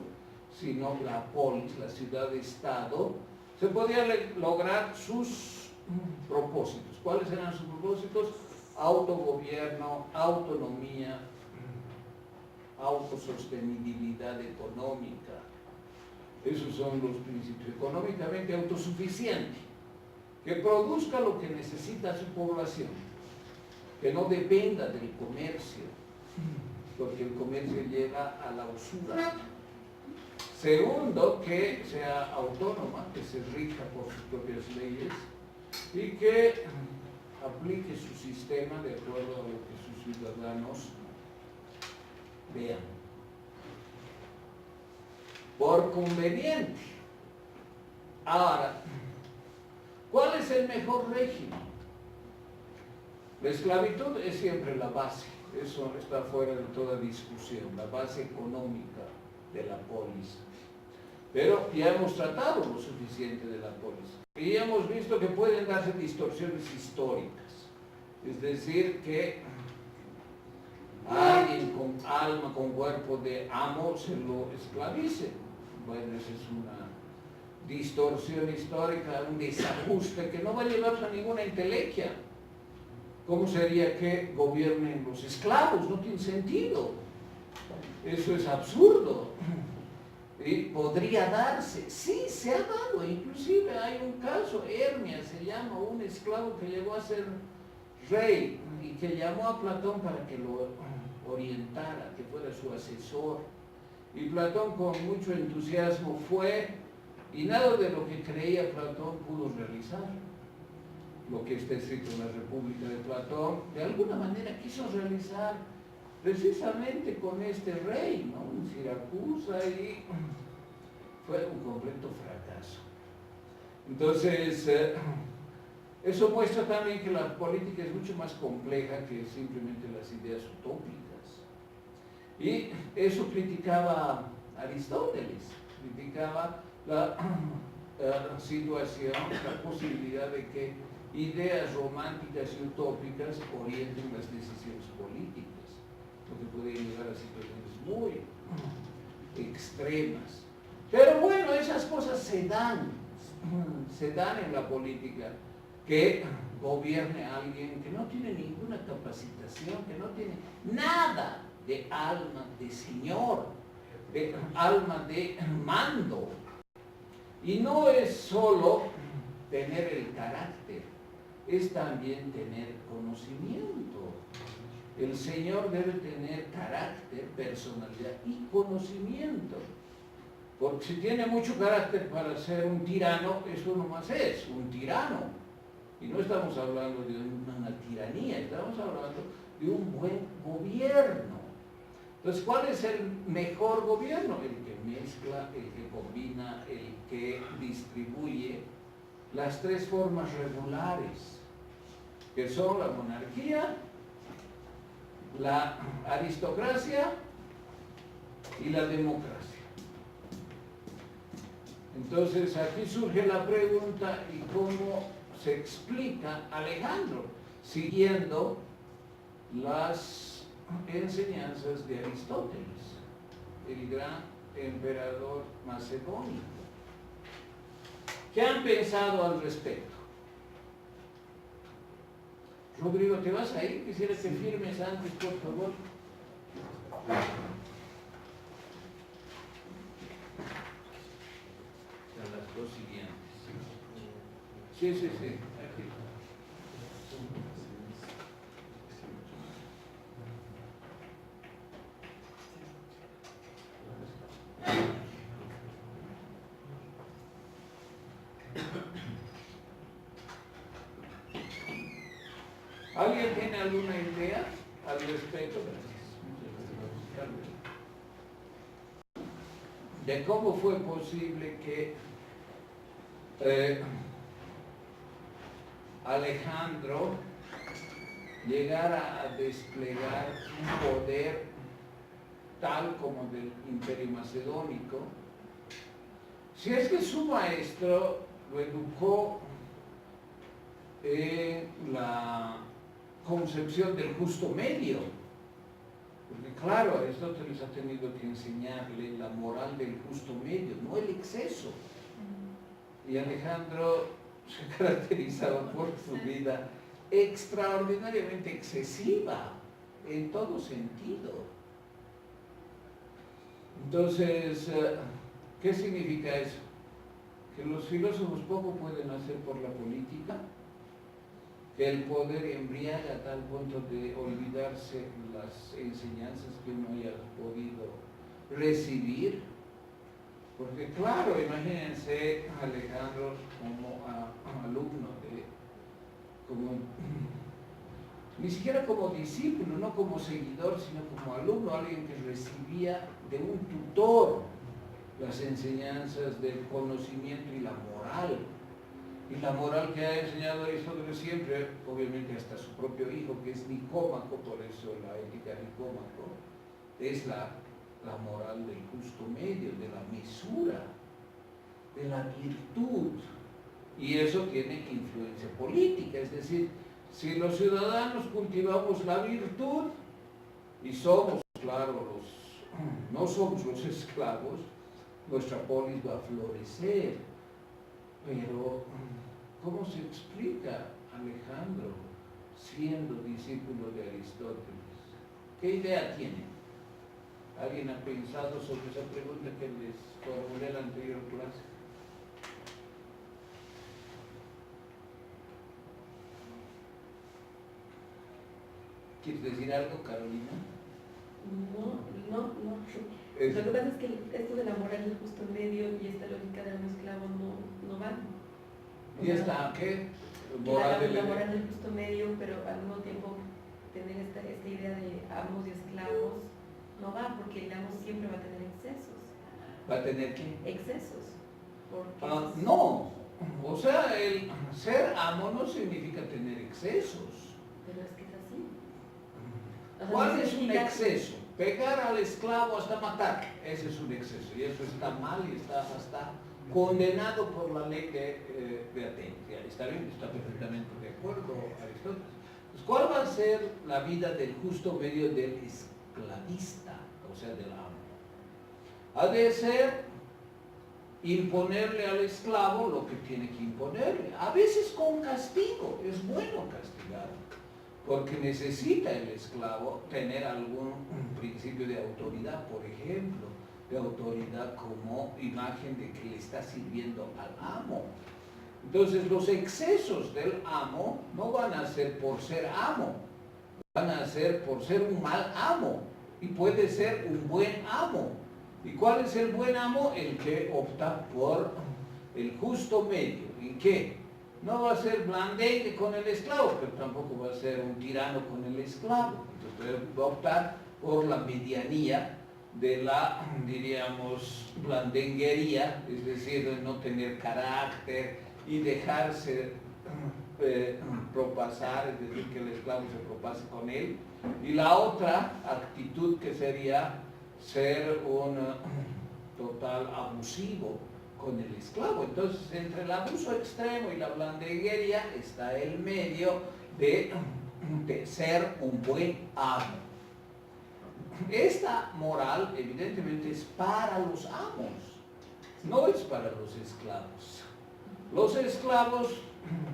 Speaker 1: sino la polis, la ciudad-estado, se podía lograr sus propósitos. ¿Cuáles eran sus propósitos? Autogobierno, autonomía, autosostenibilidad económica. Esos son los principios. Económicamente autosuficiente, que produzca lo que necesita su población, que no dependa del comercio, porque el comercio lleva a la usura. Segundo, que sea autónoma, que se rija por sus propias leyes y que aplique su sistema de acuerdo a lo que sus ciudadanos vean. Por conveniente. Ahora, ¿cuál es el mejor régimen? La esclavitud es siempre la base, eso está fuera de toda discusión, la base económica de la polis. Pero ya hemos tratado lo suficiente de la polis. Y hemos visto que pueden darse distorsiones históricas. Es decir, que alguien con alma, con cuerpo de amo, se lo esclavice. Bueno, esa es una distorsión histórica, un desajuste que no va a llevar a ninguna entelequia. ¿Cómo sería que gobiernen los esclavos? No tiene sentido. Eso es absurdo. ¿Y podría darse? Sí, se ha dado. Inclusive hay un caso, Hermia se llama, un esclavo que llegó a ser rey y que llamó a Platón para que lo orientara, que fuera su asesor. Y Platón con mucho entusiasmo fue, y nada de lo que creía Platón pudo realizar. Lo que está escrito en la República de Platón, de alguna manera quiso realizar precisamente con este rey, ¿no? En Siracusa, y fue un completo fracaso. Entonces, eso muestra también que la política es mucho más compleja que simplemente las ideas utópicas. Y eso criticaba Aristóteles, criticaba la situación, la posibilidad de que ideas románticas y utópicas orienten las decisiones políticas, lo que puede llevar a situaciones muy extremas. Pero bueno, esas cosas se dan en la política, que gobierne alguien que no tiene ninguna capacitación, que no tiene nada de alma de señor, de alma de mando. Y no es solo tener el carácter, es también tener conocimiento. El señor debe tener carácter, personalidad y conocimiento. Porque si tiene mucho carácter para ser un tirano, eso nomás es un tirano. Y no estamos hablando de una tiranía, estamos hablando de un buen gobierno. Entonces, ¿cuál es el mejor gobierno? El que mezcla, el que combina, el que distribuye las tres formas regulares, que son la monarquía, la aristocracia y la democracia. Entonces, aquí surge la pregunta, ¿y cómo se explica Alejandro? Siguiendo las enseñanzas de Aristóteles, el gran emperador macedónico. ¿Qué han pensado al respecto? Rodrigo, ¿te vas a ir? Quisiera que firmes antes, por favor. Las dos siguientes. Sí, sí, sí. Aquí. ¿Alguien tiene alguna idea al respecto de cómo fue posible que Alejandro llegara a desplegar un poder tal como del Imperio Macedónico, si es que su maestro lo educó en la concepción del justo medio? Porque claro, Aristóteles ha tenido que enseñarle la moral del justo medio, no el exceso. Y Alejandro se caracterizaba por su vida extraordinariamente excesiva en todo sentido. Entonces, ¿qué significa eso? Que los filósofos poco pueden hacer por la política, que el poder embriaga a tal punto de olvidarse las enseñanzas que uno haya podido recibir. Porque claro, imagínense a Alejandro como alumno, ni siquiera como discípulo, no como seguidor, sino como alumno, alguien que recibía de un tutor las enseñanzas del conocimiento y la moral. Y la moral que ha enseñado Aristóteles siempre, obviamente hasta su propio hijo, que es Nicómaco, por eso la ética Nicómaco, es la moral del justo medio, de la mesura, de la virtud. Y eso tiene influencia política, es decir, si los ciudadanos cultivamos la virtud y somos, claro, no somos los esclavos, nuestra polis va a florecer. Pero, ¿cómo se explica Alejandro siendo discípulo de Aristóteles? ¿Qué idea tiene? ¿Alguien ha pensado sobre esa pregunta que les formulé en la anterior clase? ¿Quieres decir algo, Carolina?
Speaker 3: No. Lo que pasa es que esto de la moral del justo medio y esta lógica de un esclavo no van.
Speaker 1: ¿Y esta qué?
Speaker 3: La moral del justo medio, pero al mismo tiempo tener esta idea de amos y esclavos no va, porque el amo siempre va a tener excesos.
Speaker 1: ¿Va a tener qué?
Speaker 3: Excesos.
Speaker 1: No, o sea, el ser amo no significa tener excesos.
Speaker 3: Pero es que es así. O sea,
Speaker 1: ¿Cuál
Speaker 3: no
Speaker 1: es un
Speaker 3: significa...
Speaker 1: exceso? Pegar al esclavo hasta matar, ese es un exceso, y eso está mal y está hasta condenado por la ley de Atenas. Está bien, está perfectamente de acuerdo Aristóteles. Pues, ¿cuál va a ser la vida del justo medio del esclavista, o sea, del amo? Ha de ser imponerle al esclavo lo que tiene que imponerle, a veces con castigo, es bueno castigar, porque necesita el esclavo tener algún principio de autoridad, por ejemplo, de autoridad como imagen de que le está sirviendo al amo. Entonces los excesos del amo no van a ser por ser amo, van a ser por ser un mal amo, y puede ser un buen amo. ¿Y cuál es el buen amo? El que opta por el justo medio. ¿En qué? No va a ser blandengue con el esclavo, pero tampoco va a ser un tirano con el esclavo. Entonces va a optar por la medianía de la, diríamos, blandenguería, es decir, de no tener carácter y dejarse propasar, es decir, que el esclavo se propase con él. Y la otra actitud que sería ser un total abusivo con el esclavo. Entonces, entre el abuso extremo y la blandenguería está el medio de ser un buen amo. Esta moral, evidentemente, es para los amos, no es para los esclavos. Los esclavos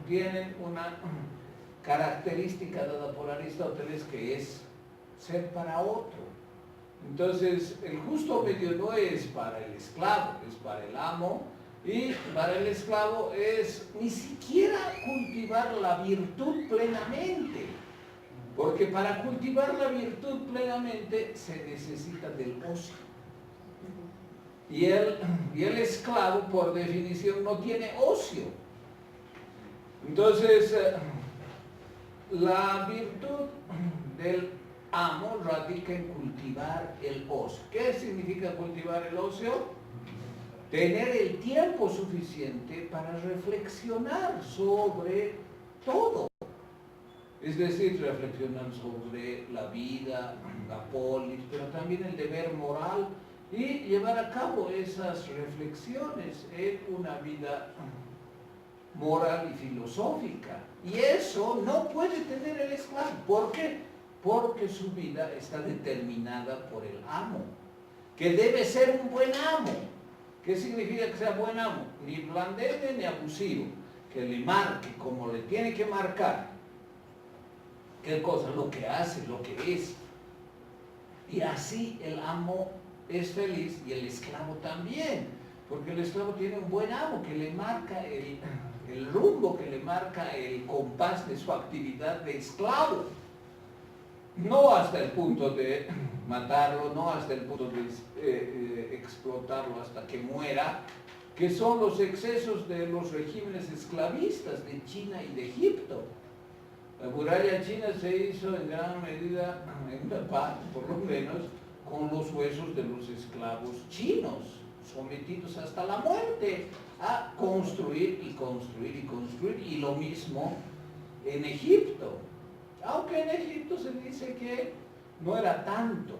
Speaker 1: tienen una característica dada por Aristóteles, que es ser para otro. Entonces, el justo medio no es para el esclavo, es para el amo, Y para el esclavo es ni siquiera cultivar la virtud plenamente, porque para cultivar la virtud plenamente se necesita del ocio. Y el esclavo, por definición, no tiene ocio. Entonces, la virtud del amo radica en cultivar el ocio. ¿Qué significa cultivar el ocio? Tener el tiempo suficiente para reflexionar sobre todo. Es decir, reflexionar sobre la vida, la polis, pero también el deber moral y llevar a cabo esas reflexiones en una vida moral y filosófica. Y eso no puede tener el esclavo. ¿Por qué? Porque su vida está determinada por el amo, que debe ser un buen amo. ¿Qué significa que sea buen amo? Ni blandengue ni abusivo, que le marque como le tiene que marcar. ¿Qué cosa? Lo que hace, lo que es. Y así el amo es feliz y el esclavo también, porque el esclavo tiene un buen amo que le marca el rumbo, que le marca el compás de su actividad de esclavo. No hasta el punto de matarlo, no hasta el punto de explotarlo hasta que muera, que son los excesos de los regímenes esclavistas de China y de Egipto. La muralla china se hizo en gran medida, en una parte por lo menos, con los huesos de los esclavos chinos, sometidos hasta la muerte a construir y construir y construir, y lo mismo en Egipto. Aunque en Egipto se dice que no era tanto,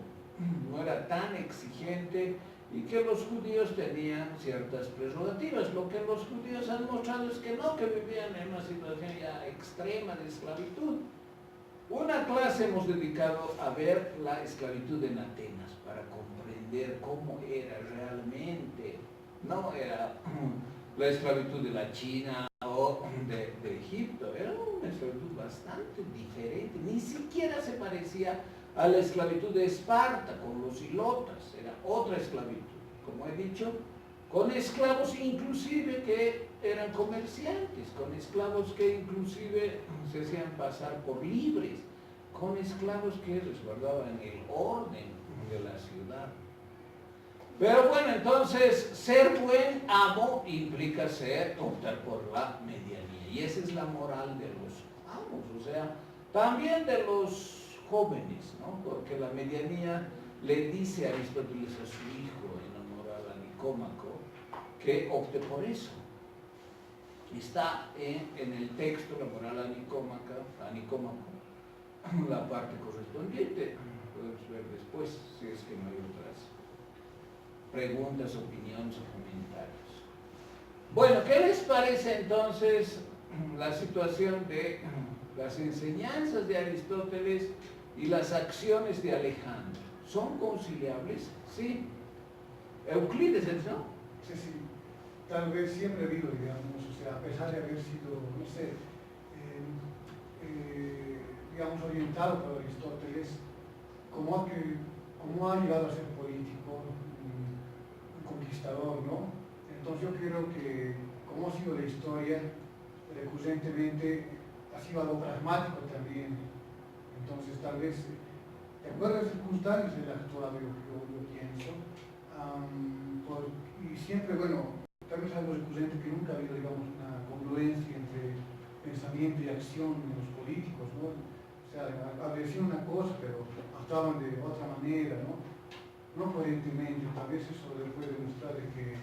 Speaker 1: no era tan exigente y que los judíos tenían ciertas prerrogativas. Lo que los judíos han mostrado es que no, que vivían en una situación ya extrema de esclavitud. Una clase hemos dedicado a ver la esclavitud en Atenas para comprender cómo era realmente. No era la esclavitud de la China o de Egipto, era una esclavitud bastante diferente, ni siquiera se parecía a la esclavitud de Esparta con los ilotas, era otra esclavitud, como he dicho, con esclavos inclusive que eran comerciantes, con esclavos que inclusive se hacían pasar por libres, con esclavos que resguardaban el orden de la ciudad. Pero bueno, entonces, ser buen amo implica optar por la medianía. Y esa es la moral de los amos, o sea, también de los jóvenes, ¿no? Porque la medianía le dice a Aristóteles a su hijo en la moral a Nicómaco que opte por eso. Está en el texto, la moral a Nicómaco, la parte correspondiente. Podemos ver después si es que no hay otras preguntas, opiniones o comentarios. Bueno, ¿qué les parece entonces la situación de las enseñanzas de Aristóteles y las acciones de Alejandro? ¿Son conciliables? Sí. Euclides, ¿no?
Speaker 4: Sí, sí. Tal vez siempre ha habido, digamos, o sea, a pesar de haber sido, no sé, digamos, orientado por Aristóteles, como ha llegado a ser político, conquistador, ¿no? Entonces yo creo que, como ha sido la historia, recurrentemente ha sido algo pragmático también. Entonces tal vez, de acuerdo a las circunstancias, él ha actuado, yo pienso, y siempre, bueno, tal vez algo recurrente que nunca ha habido, digamos, una congruencia entre pensamiento y acción de los políticos, ¿no? O sea, decían una cosa, pero actuaban de otra manera, ¿no? No coherentemente. Tal vez eso le puede demostrar de que,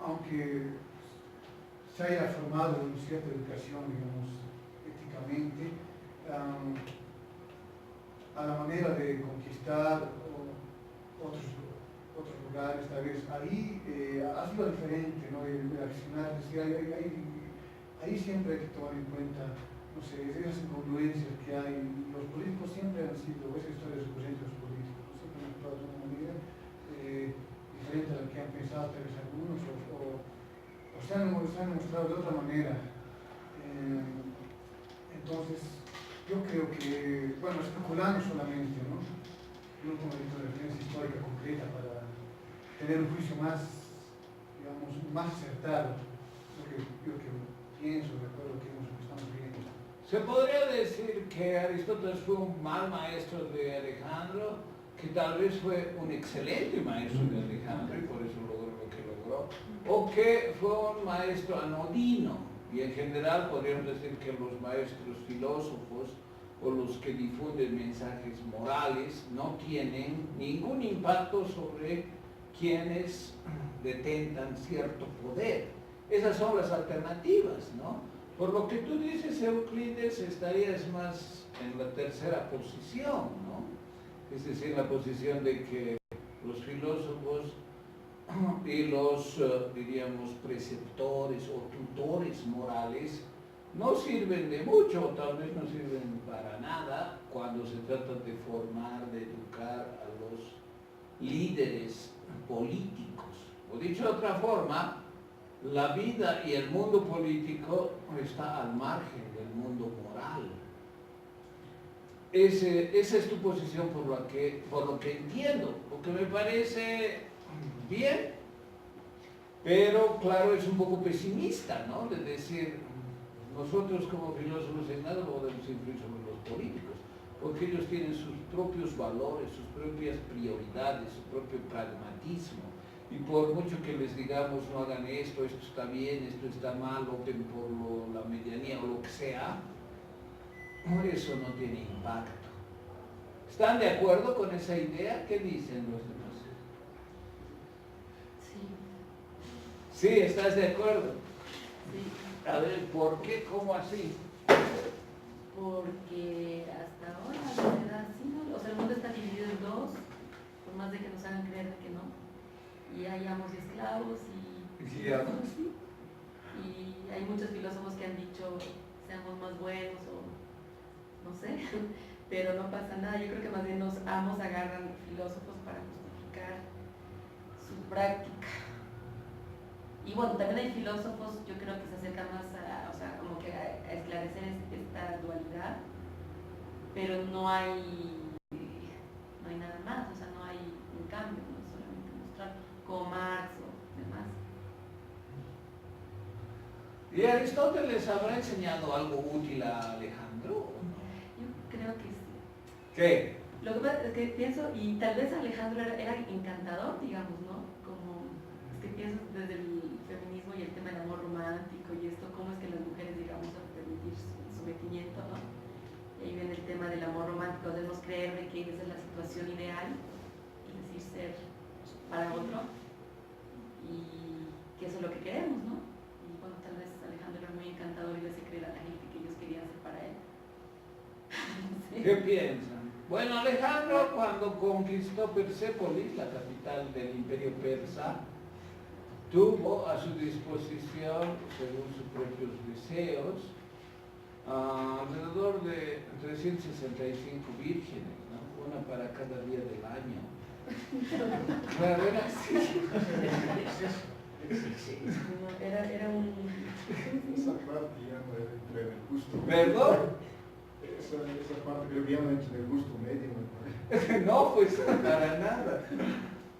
Speaker 4: aunque se haya formado en cierta educación, digamos, éticamente, a la manera de conquistar otros lugares, tal vez ahí ha sido diferente, ¿no? El accionar, es decir, ahí siempre hay que tomar en cuenta, no sé, esas incongruencias que hay. Los políticos siempre han sido, esa historia recurrente de los políticos, siempre han actuado de una manera diferente a la que han pensado tal vez algunos, o se han mostrado de otra manera. Entonces, yo creo que, bueno, especulando solamente, ¿no? Yo no tengo ninguna referencia histórica concreta para tener un juicio más digamos, más acertado, lo que yo que pienso, de acuerdo a lo que estamos viendo.
Speaker 1: Se podría decir que Aristóteles fue un mal maestro de Alejandro, que tal vez fue un excelente maestro de Alejandro y por eso logró lo que logró, o que fue un maestro anodino, y en general podríamos decir que los maestros filósofos o los que difunden mensajes morales no tienen ningún impacto sobre quienes detentan cierto poder. Esas son las alternativas, ¿no? Por lo que tú dices, Euclides, estarías más en la tercera posición, ¿no? Es decir, la posición de que los filósofos y los, diríamos, preceptores o tutores morales no sirven de mucho, o tal vez no sirven para nada cuando se trata de formar, de educar a los líderes políticos. O dicho de otra forma, la vida y el mundo político está al margen del mundo moral. Esa es tu posición por lo que entiendo, lo que me parece bien, pero claro, es un poco pesimista, ¿no? De decir, nosotros como filósofos en nada podemos influir sobre los políticos, porque ellos tienen sus propios valores, sus propias prioridades, su propio pragmatismo. Y por mucho que les digamos no hagan esto, esto está bien, esto está mal, opten por la medianía o lo que sea, por eso no tiene impacto. ¿Están de acuerdo con esa idea? ¿Qué dicen los demás?
Speaker 3: Sí.
Speaker 1: Sí, ¿estás de acuerdo?
Speaker 3: Sí.
Speaker 1: A ver, ¿por qué? ¿Cómo así?
Speaker 3: Porque hasta ahora la sociedad sí, ¿no? O sea, el mundo está dividido en dos, por más de que nos hagan creer que no. Y hay amos y esclavos y hay muchos filósofos que han dicho seamos más buenos o no sé, pero no pasa nada. Yo creo que más bien los amos agarran filósofos para justificar su práctica. Y bueno, también hay filósofos, yo creo que se acercan más a, o sea, como que a esclarecer esta dualidad, pero no hay nada más, o sea, no hay un cambio, no es solamente mostrar como Marx o demás.
Speaker 1: ¿Y Aristóteles habrá enseñado algo útil a Alejandro o no?
Speaker 3: Yo creo que sí.
Speaker 1: ¿Qué?
Speaker 3: Lo que pasa es que pienso, y tal vez Alejandro era encantador, digamos, ¿no? Como, es que pienso desde el feminismo y el tema del amor romántico y esto, cómo es que las mujeres llegamos a permitir su sometimiento, ¿no? Y ahí viene el tema del amor romántico, debemos creer de que esa es la situación ideal, es decir, ser para otro, y que eso es lo que queremos, ¿no? Y bueno, tal vez Alejandro era muy encantador y le hace creer a la gente que ellos querían ser para él. Sí.
Speaker 1: ¿Qué piensan? Bueno, Alejandro, cuando conquistó Persépolis, la capital del imperio persa, tuvo a su disposición, según sus propios deseos, alrededor de 365 vírgenes, ¿no? Una para cada día del año. Claro, era así.
Speaker 3: No, era un...
Speaker 5: Esa parte ya no entra en el gusto.
Speaker 1: ¿Perdón?
Speaker 5: Esa parte creo que ya no entra en el gusto medio, me parece.
Speaker 1: No, pues para nada.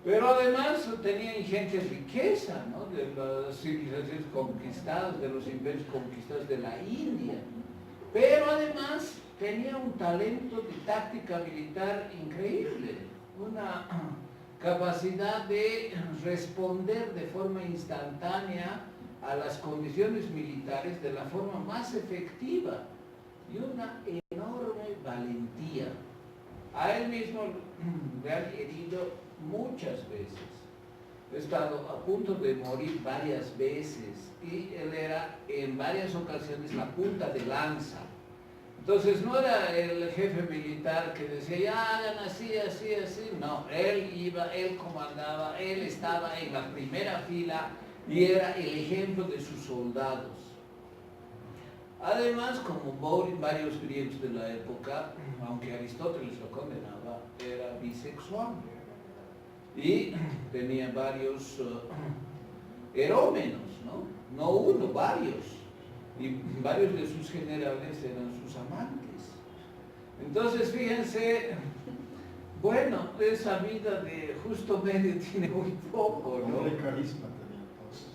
Speaker 1: Pero además tenía ingente riqueza, ¿no? De las civilizaciones conquistadas, de los imperios conquistados de la India. Pero además tenía un talento de táctica militar increíble, una capacidad de responder de forma instantánea a las condiciones militares de la forma más efectiva y una enorme valentía. A él mismo le han herido muchas veces. He estado a punto de morir varias veces y él era en varias ocasiones la punta de lanza. Entonces no era el jefe militar que decía, ya hagan así, así, así. No, él iba, él comandaba, él estaba en la primera fila y era el ejemplo de sus soldados. Además, como varios griegos de la época, aunque Aristóteles lo condenaba, era bisexual. Y tenía varios erómenos, ¿no? No uno, varios. Y varios de sus generales eran sus amantes. Entonces, fíjense, bueno, esa vida de justo medio tiene muy poco, ¿no?
Speaker 5: De carisma tenía entonces.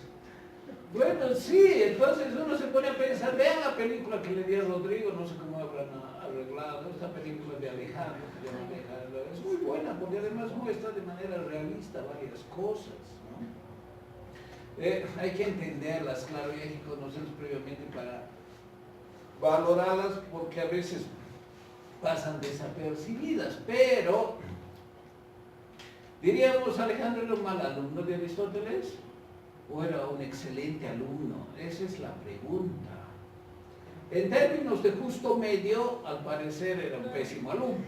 Speaker 1: Bueno, sí, entonces uno se pone a pensar, vean la película que le di a Rodrigo, no sé cómo habrán arreglado, esta película de Alejandro, que se llama Alejandro, es muy buena porque además muestra de manera realista varias cosas, ¿no? Hay que entenderlas, claro, y hay que conocerlas previamente para valorarlas porque a veces pasan desapercibidas, pero diríamos, Alejandro era un mal alumno de Aristóteles o era un excelente alumno, esa es la pregunta. En términos de justo medio, al parecer era un pésimo alumno,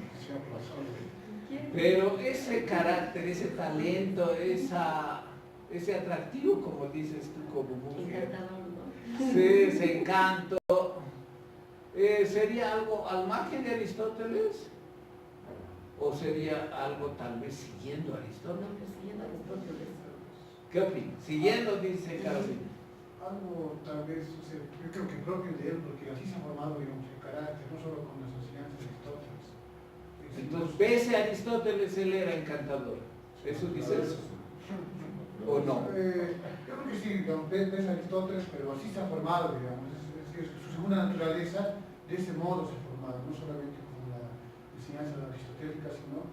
Speaker 1: pero ese carácter, ese talento, ese atractivo, como dices tú, como mujer,
Speaker 3: Encantador, ¿no?
Speaker 1: sí, ese encanto, ¿sería algo al margen de Aristóteles? ¿O sería algo tal vez siguiendo a
Speaker 3: No,
Speaker 1: Aristóteles?
Speaker 3: pues siguiendo a Aristóteles.
Speaker 1: ¿Qué opinas? Siguiendo, dice Carolina.
Speaker 4: Algo tal vez, o sea, yo creo que propio de él, porque así se ha formado, digamos, el carácter, no solo con las enseñanzas de Aristóteles.
Speaker 1: Entonces, pese a Aristóteles, él era encantador. ¿Eso dices? ¿O no?
Speaker 4: Yo creo que sí, digamos, ves a Aristóteles, pero así se ha formado, digamos, es decir, su segunda naturaleza de ese modo se ha formado, no solamente con la enseñanza aristotélica, sino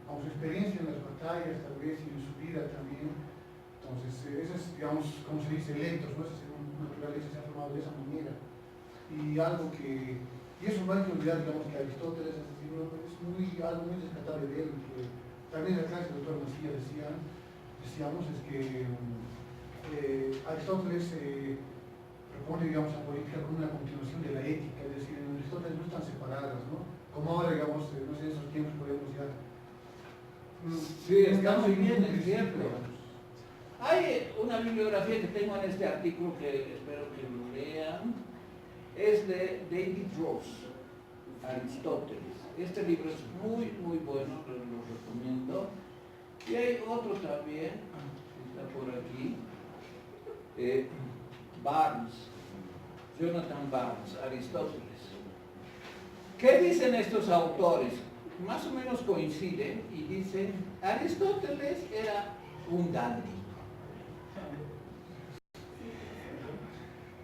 Speaker 4: con su experiencia en las batallas, tal vez, y en su vida también. Entonces, esas, digamos, como se dice, lentos, ¿no? Esa segunda naturaleza se ha formado de esa manera. Y algo que, y eso no hay que olvidar, digamos, que Aristóteles, es decir, algo muy rescatable de él, que también la clase del doctor Macías decíamos, es que Aristóteles propone, digamos, la política como una continuación de la ética, es decir, en Aristóteles no están separadas, ¿no? Como ahora, digamos, no sé, en esos tiempos podemos ya...
Speaker 1: Sí, está muy bien, es
Speaker 4: principio,
Speaker 1: cierto.
Speaker 4: digamos.
Speaker 1: Hay una bibliografía que tengo en este artículo que espero que lo lean. Es de David Ross, Aristóteles. Este libro es muy, muy bueno, lo recomiendo. Y hay otro también, está por aquí, Barnes, Jonathan Barnes, Aristóteles. ¿Qué dicen estos autores? Más o menos coinciden y dicen, Aristóteles era un dandy.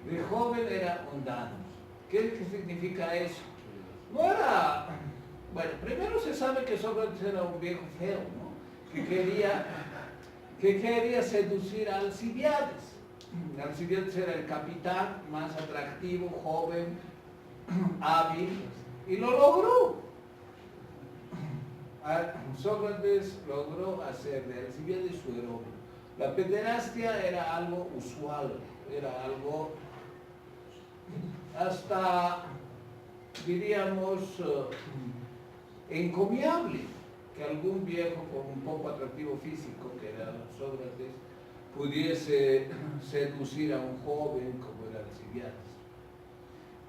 Speaker 1: De joven era un dandy. ¿Qué significa eso? No era... Bueno, primero se sabe que Sócrates era un viejo feo, ¿no? Que quería seducir a Alcibiades. Alcibiades era el capitán más atractivo, joven, hábil, y lo logró. Sócrates logró hacer de Alcibiades su héroe. La pederastia era algo usual, era algo hasta, diríamos, encomiable, que algún viejo con un poco atractivo físico, que era Sócrates, pudiese seducir a un joven como era Alcibiades.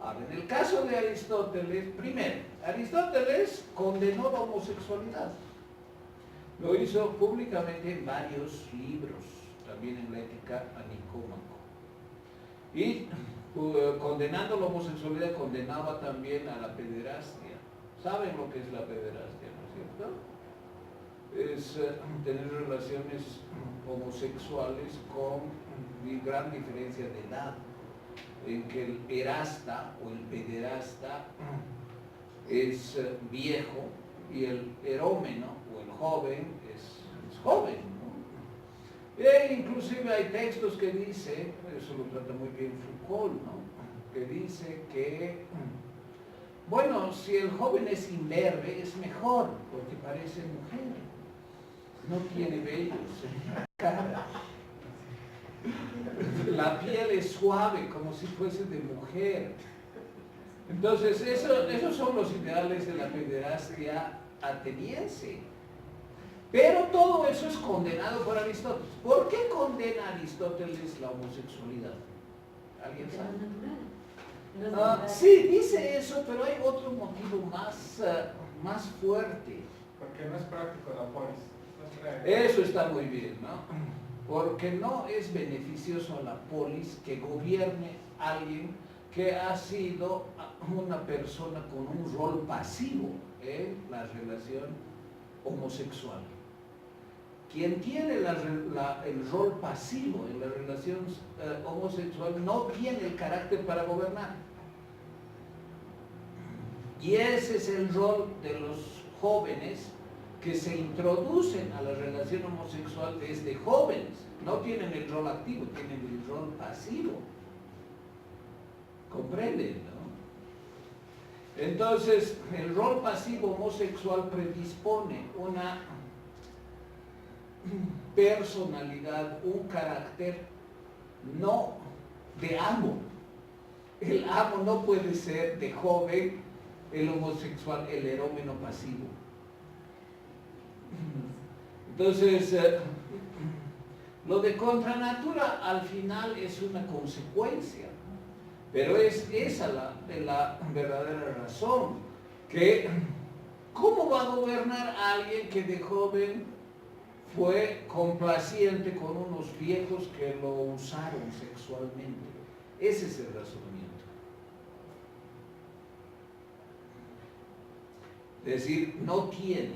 Speaker 1: Ahora, en el caso de Aristóteles, primero, Aristóteles condenó la homosexualidad. Lo hizo públicamente en varios libros, también en la Ética a Nicómaco. Y condenando la homosexualidad, condenaba también a la pederastia. ¿Saben lo que es la pederastia, no es cierto? Es tener relaciones homosexuales con gran diferencia de edad, en que el erasta o el pederasta es viejo y el erómeno o el joven es joven, ¿no? E inclusive hay textos que dicen, eso lo trata muy bien Foucault, ¿no? Que dice que, bueno, si el joven es imberbe es mejor porque parece mujer, no tiene vellos en la cara. La piel es suave, como si fuese de mujer. Entonces, esos son los ideales de la pederastia ateniense. Pero todo eso es condenado por Aristóteles. ¿Por qué condena Aristóteles la homosexualidad? ¿Alguien
Speaker 3: Porque no
Speaker 1: sabe?
Speaker 3: es natural. No es natural.
Speaker 1: Sí, dice eso, pero hay otro motivo más fuerte.
Speaker 2: Porque no es práctico la polis.
Speaker 1: Eso está muy bien, ¿no? Porque no es beneficioso a la polis que gobierne alguien que ha sido una persona con un rol pasivo en la relación homosexual. quien tiene el rol pasivo en la relación homosexual no tiene el carácter para gobernar. Y ese es el rol de los jóvenes que se introducen a la relación homosexual desde jóvenes. No tienen el rol activo, tienen el rol pasivo. ¿Comprenden, no? Entonces, el rol pasivo homosexual predispone una personalidad, un carácter no de amo. El amo no puede ser de joven, el homosexual, el erómeno pasivo. Entonces, lo de contra natura al final es una consecuencia, pero es esa la verdadera razón, que ¿cómo va a gobernar a alguien que de joven fue complaciente con unos viejos que lo usaron sexualmente? Ese es el razonamiento. Es decir, no tiene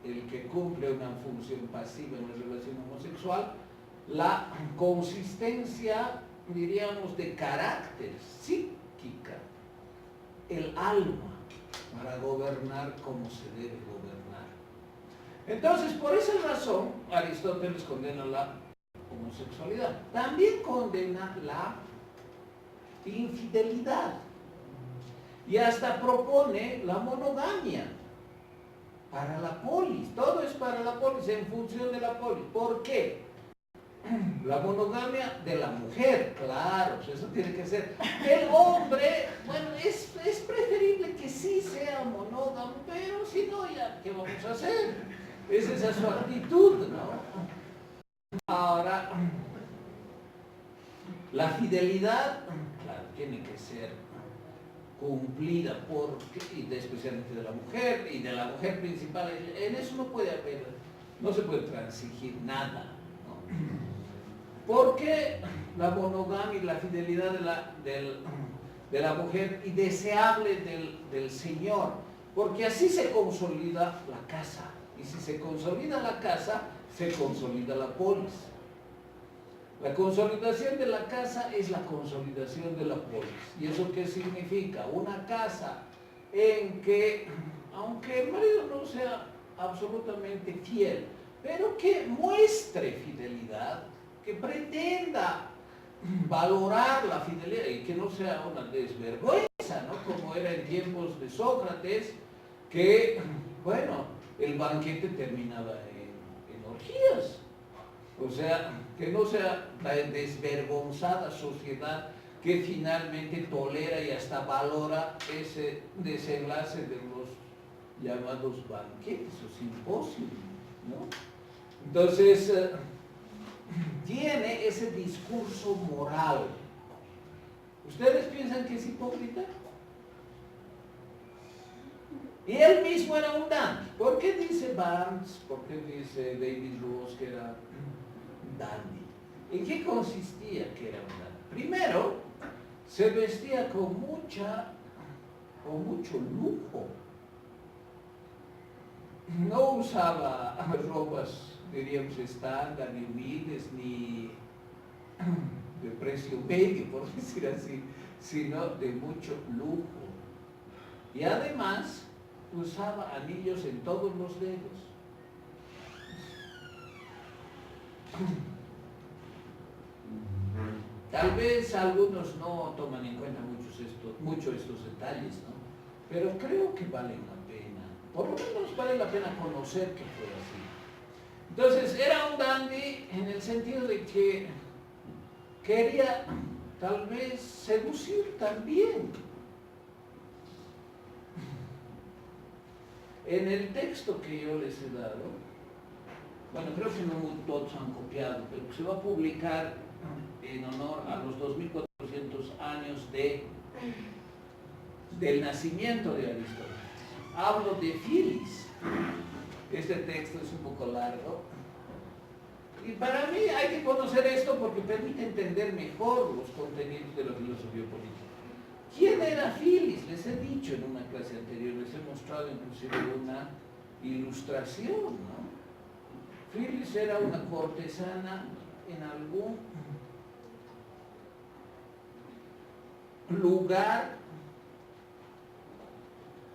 Speaker 1: el que cumple una función pasiva en la relación homosexual la consistencia, diríamos, de carácter, psíquica, el alma para gobernar como se debe gobernar. Entonces, por esa razón, Aristóteles condena la homosexualidad. También condena la infidelidad. Y hasta propone la monogamia para la polis. Todo es para la polis, en función de la polis. ¿Por qué? La monogamia de la mujer, claro, eso tiene que ser. El hombre, bueno, es preferible que sí sea monógamo, pero si no, ya, ¿qué vamos a hacer? Esa es su actitud, ¿no? Ahora, la fidelidad, claro, tiene que ser cumplida especialmente de la mujer, y de la mujer principal. En eso no se puede transigir nada, ¿no? Porque la monogamia y la fidelidad de la mujer y deseable del Señor, porque así se consolida la casa, y si se consolida la casa, se consolida la polis. La consolidación de la casa es la consolidación de la polis. ¿Y eso qué significa? Una casa en que, aunque el marido no sea absolutamente fiel, pero que muestre fidelidad, que pretenda valorar la fidelidad y que no sea una desvergüenza, ¿no? Como era en tiempos de Sócrates, que, bueno, el banquete terminaba en orgías. O sea, que no sea la desvergonzada sociedad que finalmente tolera y hasta valora ese desenlace de los llamados banquetes o simposios, ¿no? Entonces, tiene ese discurso moral. ¿Ustedes piensan que es hipócrita? Y él mismo era un dandy. ¿Por qué dice Barnes? ¿Por qué dice David Ross que era dandy? ¿En qué consistía que era un dandy? Primero, se vestía con mucho lujo. No usaba ropas, diríamos, estándar, ni humildes, ni de precio medio, por decir así, sino de mucho lujo. Y además, usaba anillos en todos los dedos. Tal vez algunos no toman en cuenta mucho estos detalles, ¿no? Pero creo que valen la pena. Por lo menos vale la pena conocer que fue así. Entonces, era un dandy en el sentido de que quería tal vez seducir también. En el texto que yo les he dado, bueno, creo que no todos han copiado, pero se va a publicar en honor a los 2400 años del nacimiento de Aristóteles. Hablo de Filis. Este texto es un poco largo. Y para mí hay que conocer esto porque permite entender mejor los contenidos de la filosofía política. ¿Quién era Filis? Les he dicho en una clase anterior, les he mostrado inclusive una ilustración, ¿no? Filis era una cortesana en algún lugar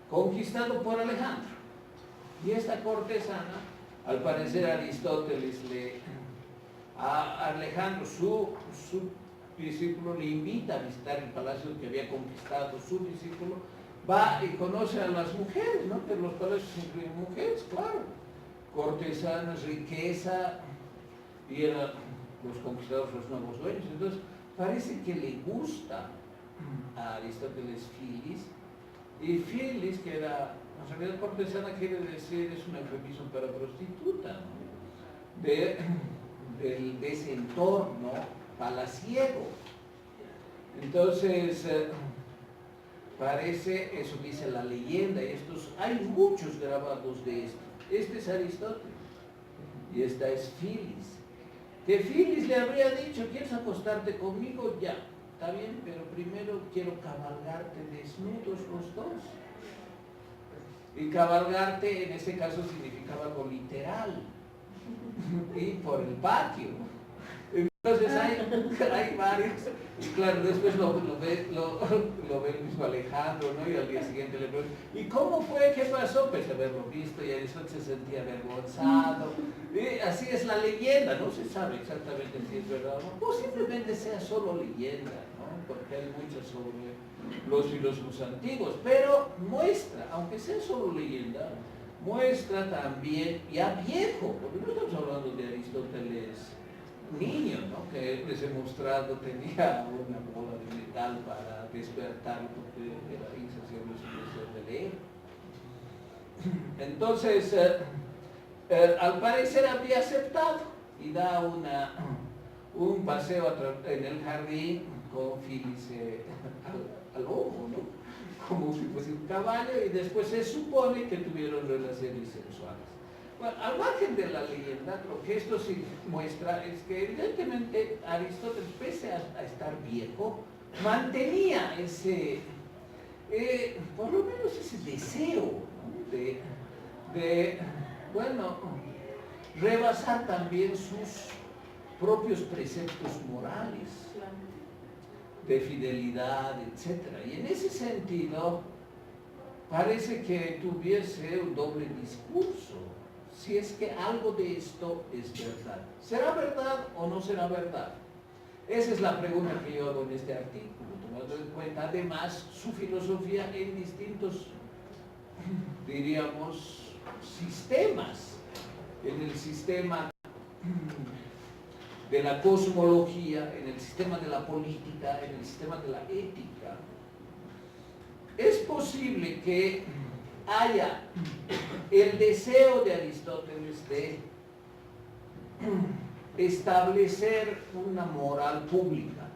Speaker 1: conquistado por Alejandro. Y esta cortesana, al parecer Aristóteles a Alejandro, su discípulo, le invita a visitar el palacio que había conquistado su discípulo, va y conoce a las mujeres, ¿no? Que los palacios incluyen mujeres, claro, cortesanas, riqueza, y eran los conquistados los nuevos dueños. Entonces, parece que le gusta a Aristóteles Filis, y Filis, que era, en realidad cortesana quiere decir, es un eufemismo para prostituta, ¿no? de ese entorno palaciego. Entonces, parece, eso dice la leyenda, y hay muchos grabados de esto. Este es Aristóteles, y esta es Filis. Que Filis le habría dicho, ¿quieres acostarte conmigo? Ya, está bien, pero primero quiero cabalgarte desnudos los dos. Y cabalgarte en ese caso significaba algo literal, y por el patio. Entonces hay varios, y claro, después lo ve el mismo Alejandro, ¿no? Y al día siguiente le pregunta, ¿y cómo fue? ¿Qué pasó? Pues haberlo visto, y Aristóteles se sentía avergonzado. Y así es la leyenda, no se sabe exactamente si es verdad o no. Posiblemente sea solo leyenda, ¿no? Porque hay muchas sobre los filósofos antiguos, pero muestra, aunque sea solo leyenda, muestra también, ya viejo, porque no estamos hablando de Aristóteles niño, ¿no? Que les he mostrado tenía una bola de metal para despertar porque era insaciable su deseo de leer. Entonces, al parecer había aceptado y da un paseo en el jardín con Filis al lomo, ¿no? Como si fuese un caballo, y después se supone que tuvieron relaciones sexuales. Bueno, al margen de la leyenda, lo que esto sí muestra es que evidentemente Aristóteles, pese a estar viejo, mantenía ese, por lo menos ese deseo, ¿no? de, bueno, rebasar también sus propios preceptos morales, de fidelidad, etc. Y en ese sentido, parece que tuviese un doble discurso, si es que algo de esto es verdad. ¿Será verdad o no será verdad? Esa es la pregunta que yo hago en este artículo, tomando en cuenta además su filosofía en distintos, diríamos, sistemas. En el sistema de la cosmología, en el sistema de la política, en el sistema de la ética. Es posible que haya el deseo de Aristóteles de establecer una moral pública,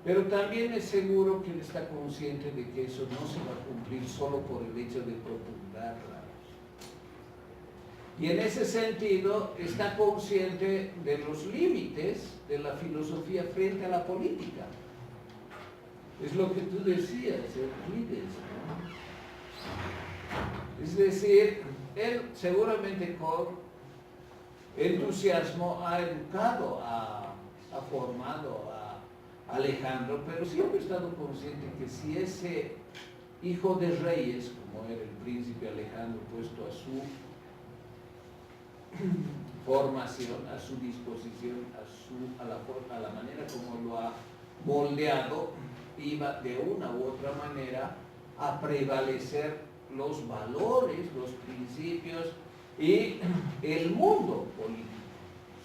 Speaker 1: pero también es seguro que él está consciente de que eso no se va a cumplir solo por el hecho de promulgarla. Y en ese sentido está consciente de los límites de la filosofía frente a la política. Es lo que tú decías, Euclides, ¿no? Es decir, él seguramente con entusiasmo ha educado, ha formado a Alejandro, pero siempre ha estado consciente que si ese hijo de reyes, como era el príncipe Alejandro, puesto a su formación, a su disposición, a la manera como lo ha moldeado, iba de una u otra manera a prevalecer los valores, los principios y el mundo político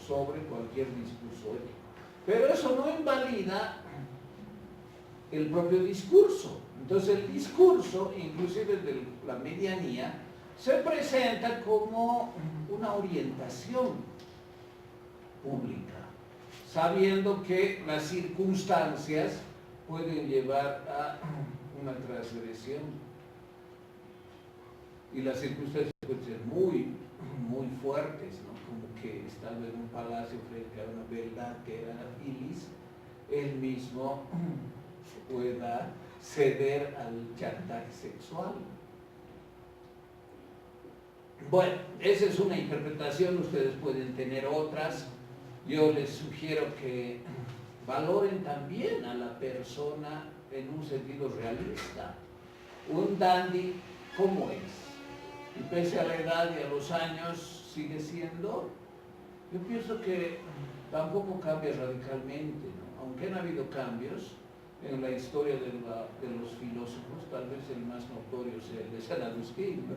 Speaker 1: sobre cualquier discurso ético. Pero eso no invalida el propio discurso. Entonces el discurso, inclusive de la medianía, se presenta como una orientación pública, sabiendo que las circunstancias pueden llevar a una transgresión. Y las circunstancias pueden ser muy, muy fuertes, ¿no? Como que estando en un palacio frente a una beldad que era Filis, él mismo pueda ceder al chantaje sexual. Bueno, esa es una interpretación, ustedes pueden tener otras. Yo les sugiero que valoren también a la persona en un sentido realista. Un dandy, ¿cómo es? Y pese a la edad y a los años, sigue siendo. Yo pienso que tampoco cambia radicalmente, ¿no? Aunque han habido cambios en la historia de los filósofos, tal vez el más notorio sea el de San Agustín, ¿no?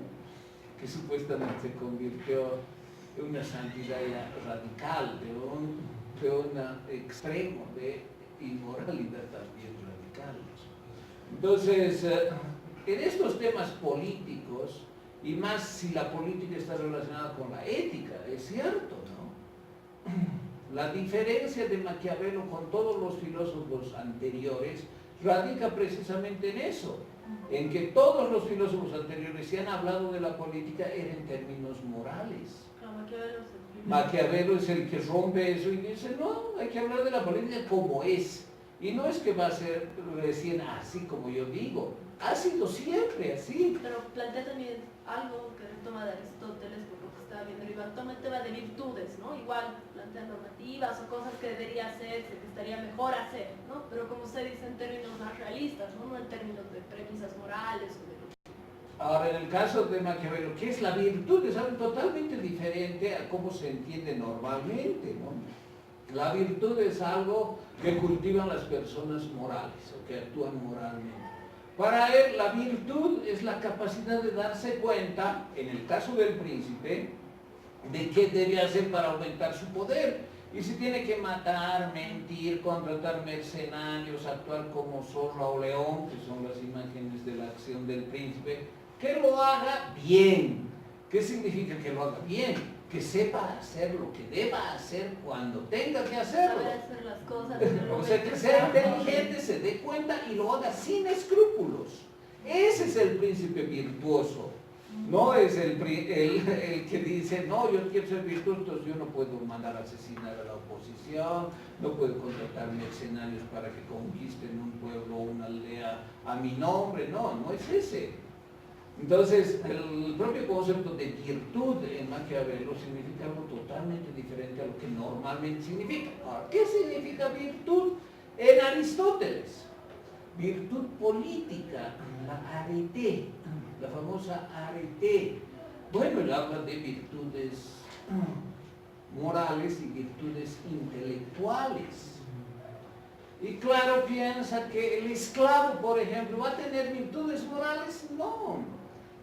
Speaker 1: Que supuestamente se convirtió en una santidad radical, de un extremo de inmoralidad también radical. Entonces, en estos temas políticos, y más si la política está relacionada con la ética, es cierto, ¿no? La diferencia de Maquiavelo con todos los filósofos anteriores radica precisamente en eso, en que todos los filósofos anteriores, si han hablado de la política, era en términos morales. Maquiavelo es el que rompe eso y dice, no, hay que hablar de la política como es. Y no es que va a ser recién así como yo digo, ha sido siempre así.
Speaker 6: Pero plantea también algo que retoma de Aristóteles, por lo que estaba viendo Iván, toma el tema de virtudes, ¿no? Igual plantea normativas o cosas que debería hacerse, que estaría mejor hacer, ¿no? Pero como usted dice, en términos más realistas, ¿no? No en términos de premisas morales o de...
Speaker 1: Ahora, en el caso de Maquiavelo, ¿qué es la virtud? Es algo totalmente diferente a cómo se entiende normalmente, ¿no? La virtud es algo que cultivan las personas morales o que actúan moralmente. Para él, la virtud es la capacidad de darse cuenta, en el caso del príncipe, de qué debe hacer para aumentar su poder. Y si tiene que matar, mentir, contratar mercenarios, actuar como zorra o león, que son las imágenes de la acción del príncipe, que lo haga bien. ¿Qué significa que lo haga bien? Que sepa hacer lo que deba hacer cuando tenga que hacerlo.
Speaker 6: Saber hacer las cosas.
Speaker 1: O sea, que sea inteligente, se dé cuenta y lo haga sin escrúpulos. Ese es el príncipe virtuoso. No es el que dice, no, yo quiero ser virtuoso, entonces yo no puedo mandar a asesinar a la oposición, no puedo contratar mercenarios para que conquisten un pueblo o una aldea a mi nombre. No, no es ese. Entonces, el propio concepto de virtud en Maquiavelo significa algo totalmente diferente a lo que normalmente significa. Ahora, ¿qué significa virtud en Aristóteles? Virtud política, la arete, la famosa arete. Bueno, él habla de virtudes morales y virtudes intelectuales. Y claro, piensa que el esclavo, por ejemplo, ¿va a tener virtudes morales? No.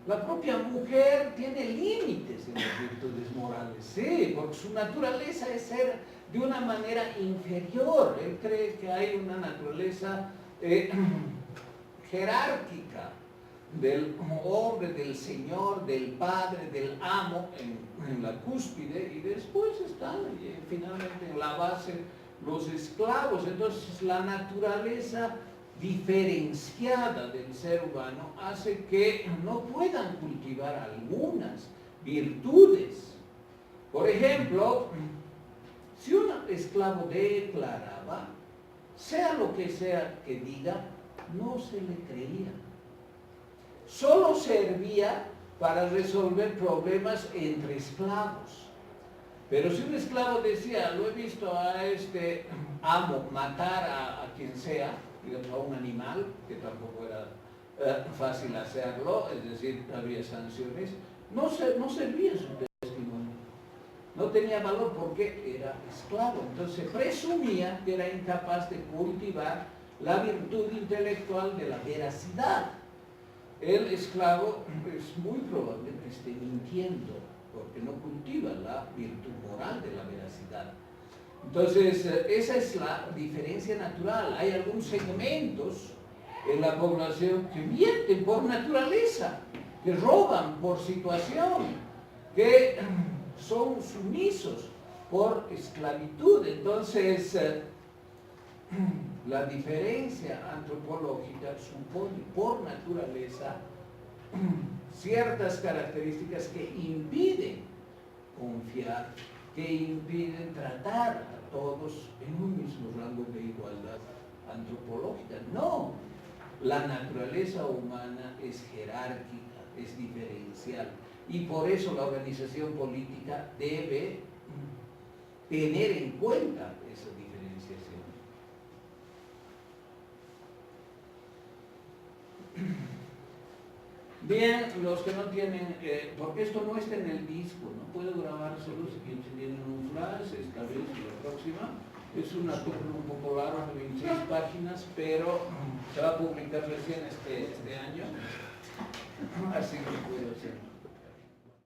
Speaker 1: La propia mujer tiene límites en las virtudes morales, sí, porque su naturaleza es ser de una manera inferior. Él cree que hay una naturaleza jerárquica del hombre, del señor, del padre, del amo en la cúspide, y después están finalmente en la base los esclavos. Entonces la naturaleza diferenciada del ser humano hace que no puedan cultivar algunas virtudes. Por ejemplo, si un esclavo declaraba, sea lo que sea que diga, no se le creía. Solo servía para resolver problemas entre esclavos. Pero si un esclavo decía, lo he visto a este amo matar a quien sea, digamos a un animal, que tampoco era fácil hacerlo, es decir, había sanciones, no servía su testimonio. No tenía valor porque era esclavo. Entonces presumía que era incapaz de cultivar la virtud intelectual de la veracidad. El esclavo es muy probable que esté mintiendo, porque no cultiva la virtud moral de la veracidad. Entonces, esa es la diferencia natural. Hay algunos segmentos en la población que mienten por naturaleza, que roban por situación, que son sumisos por esclavitud. Entonces, la diferencia antropológica supone por naturaleza ciertas características que impiden confiar, que impiden tratar a todos en un mismo rango de igualdad antropológica. No, la naturaleza humana es jerárquica, es diferencial. Y por eso la organización política debe tener en cuenta esa diferenciación. Bien, los que no tienen, porque esto no está en el disco, no puedo grabar solo si tienen un flash, esta vez y la próxima. Es una turno un poco larga, de 26 páginas, pero se va a publicar recién este año, así que puedo hacerlo.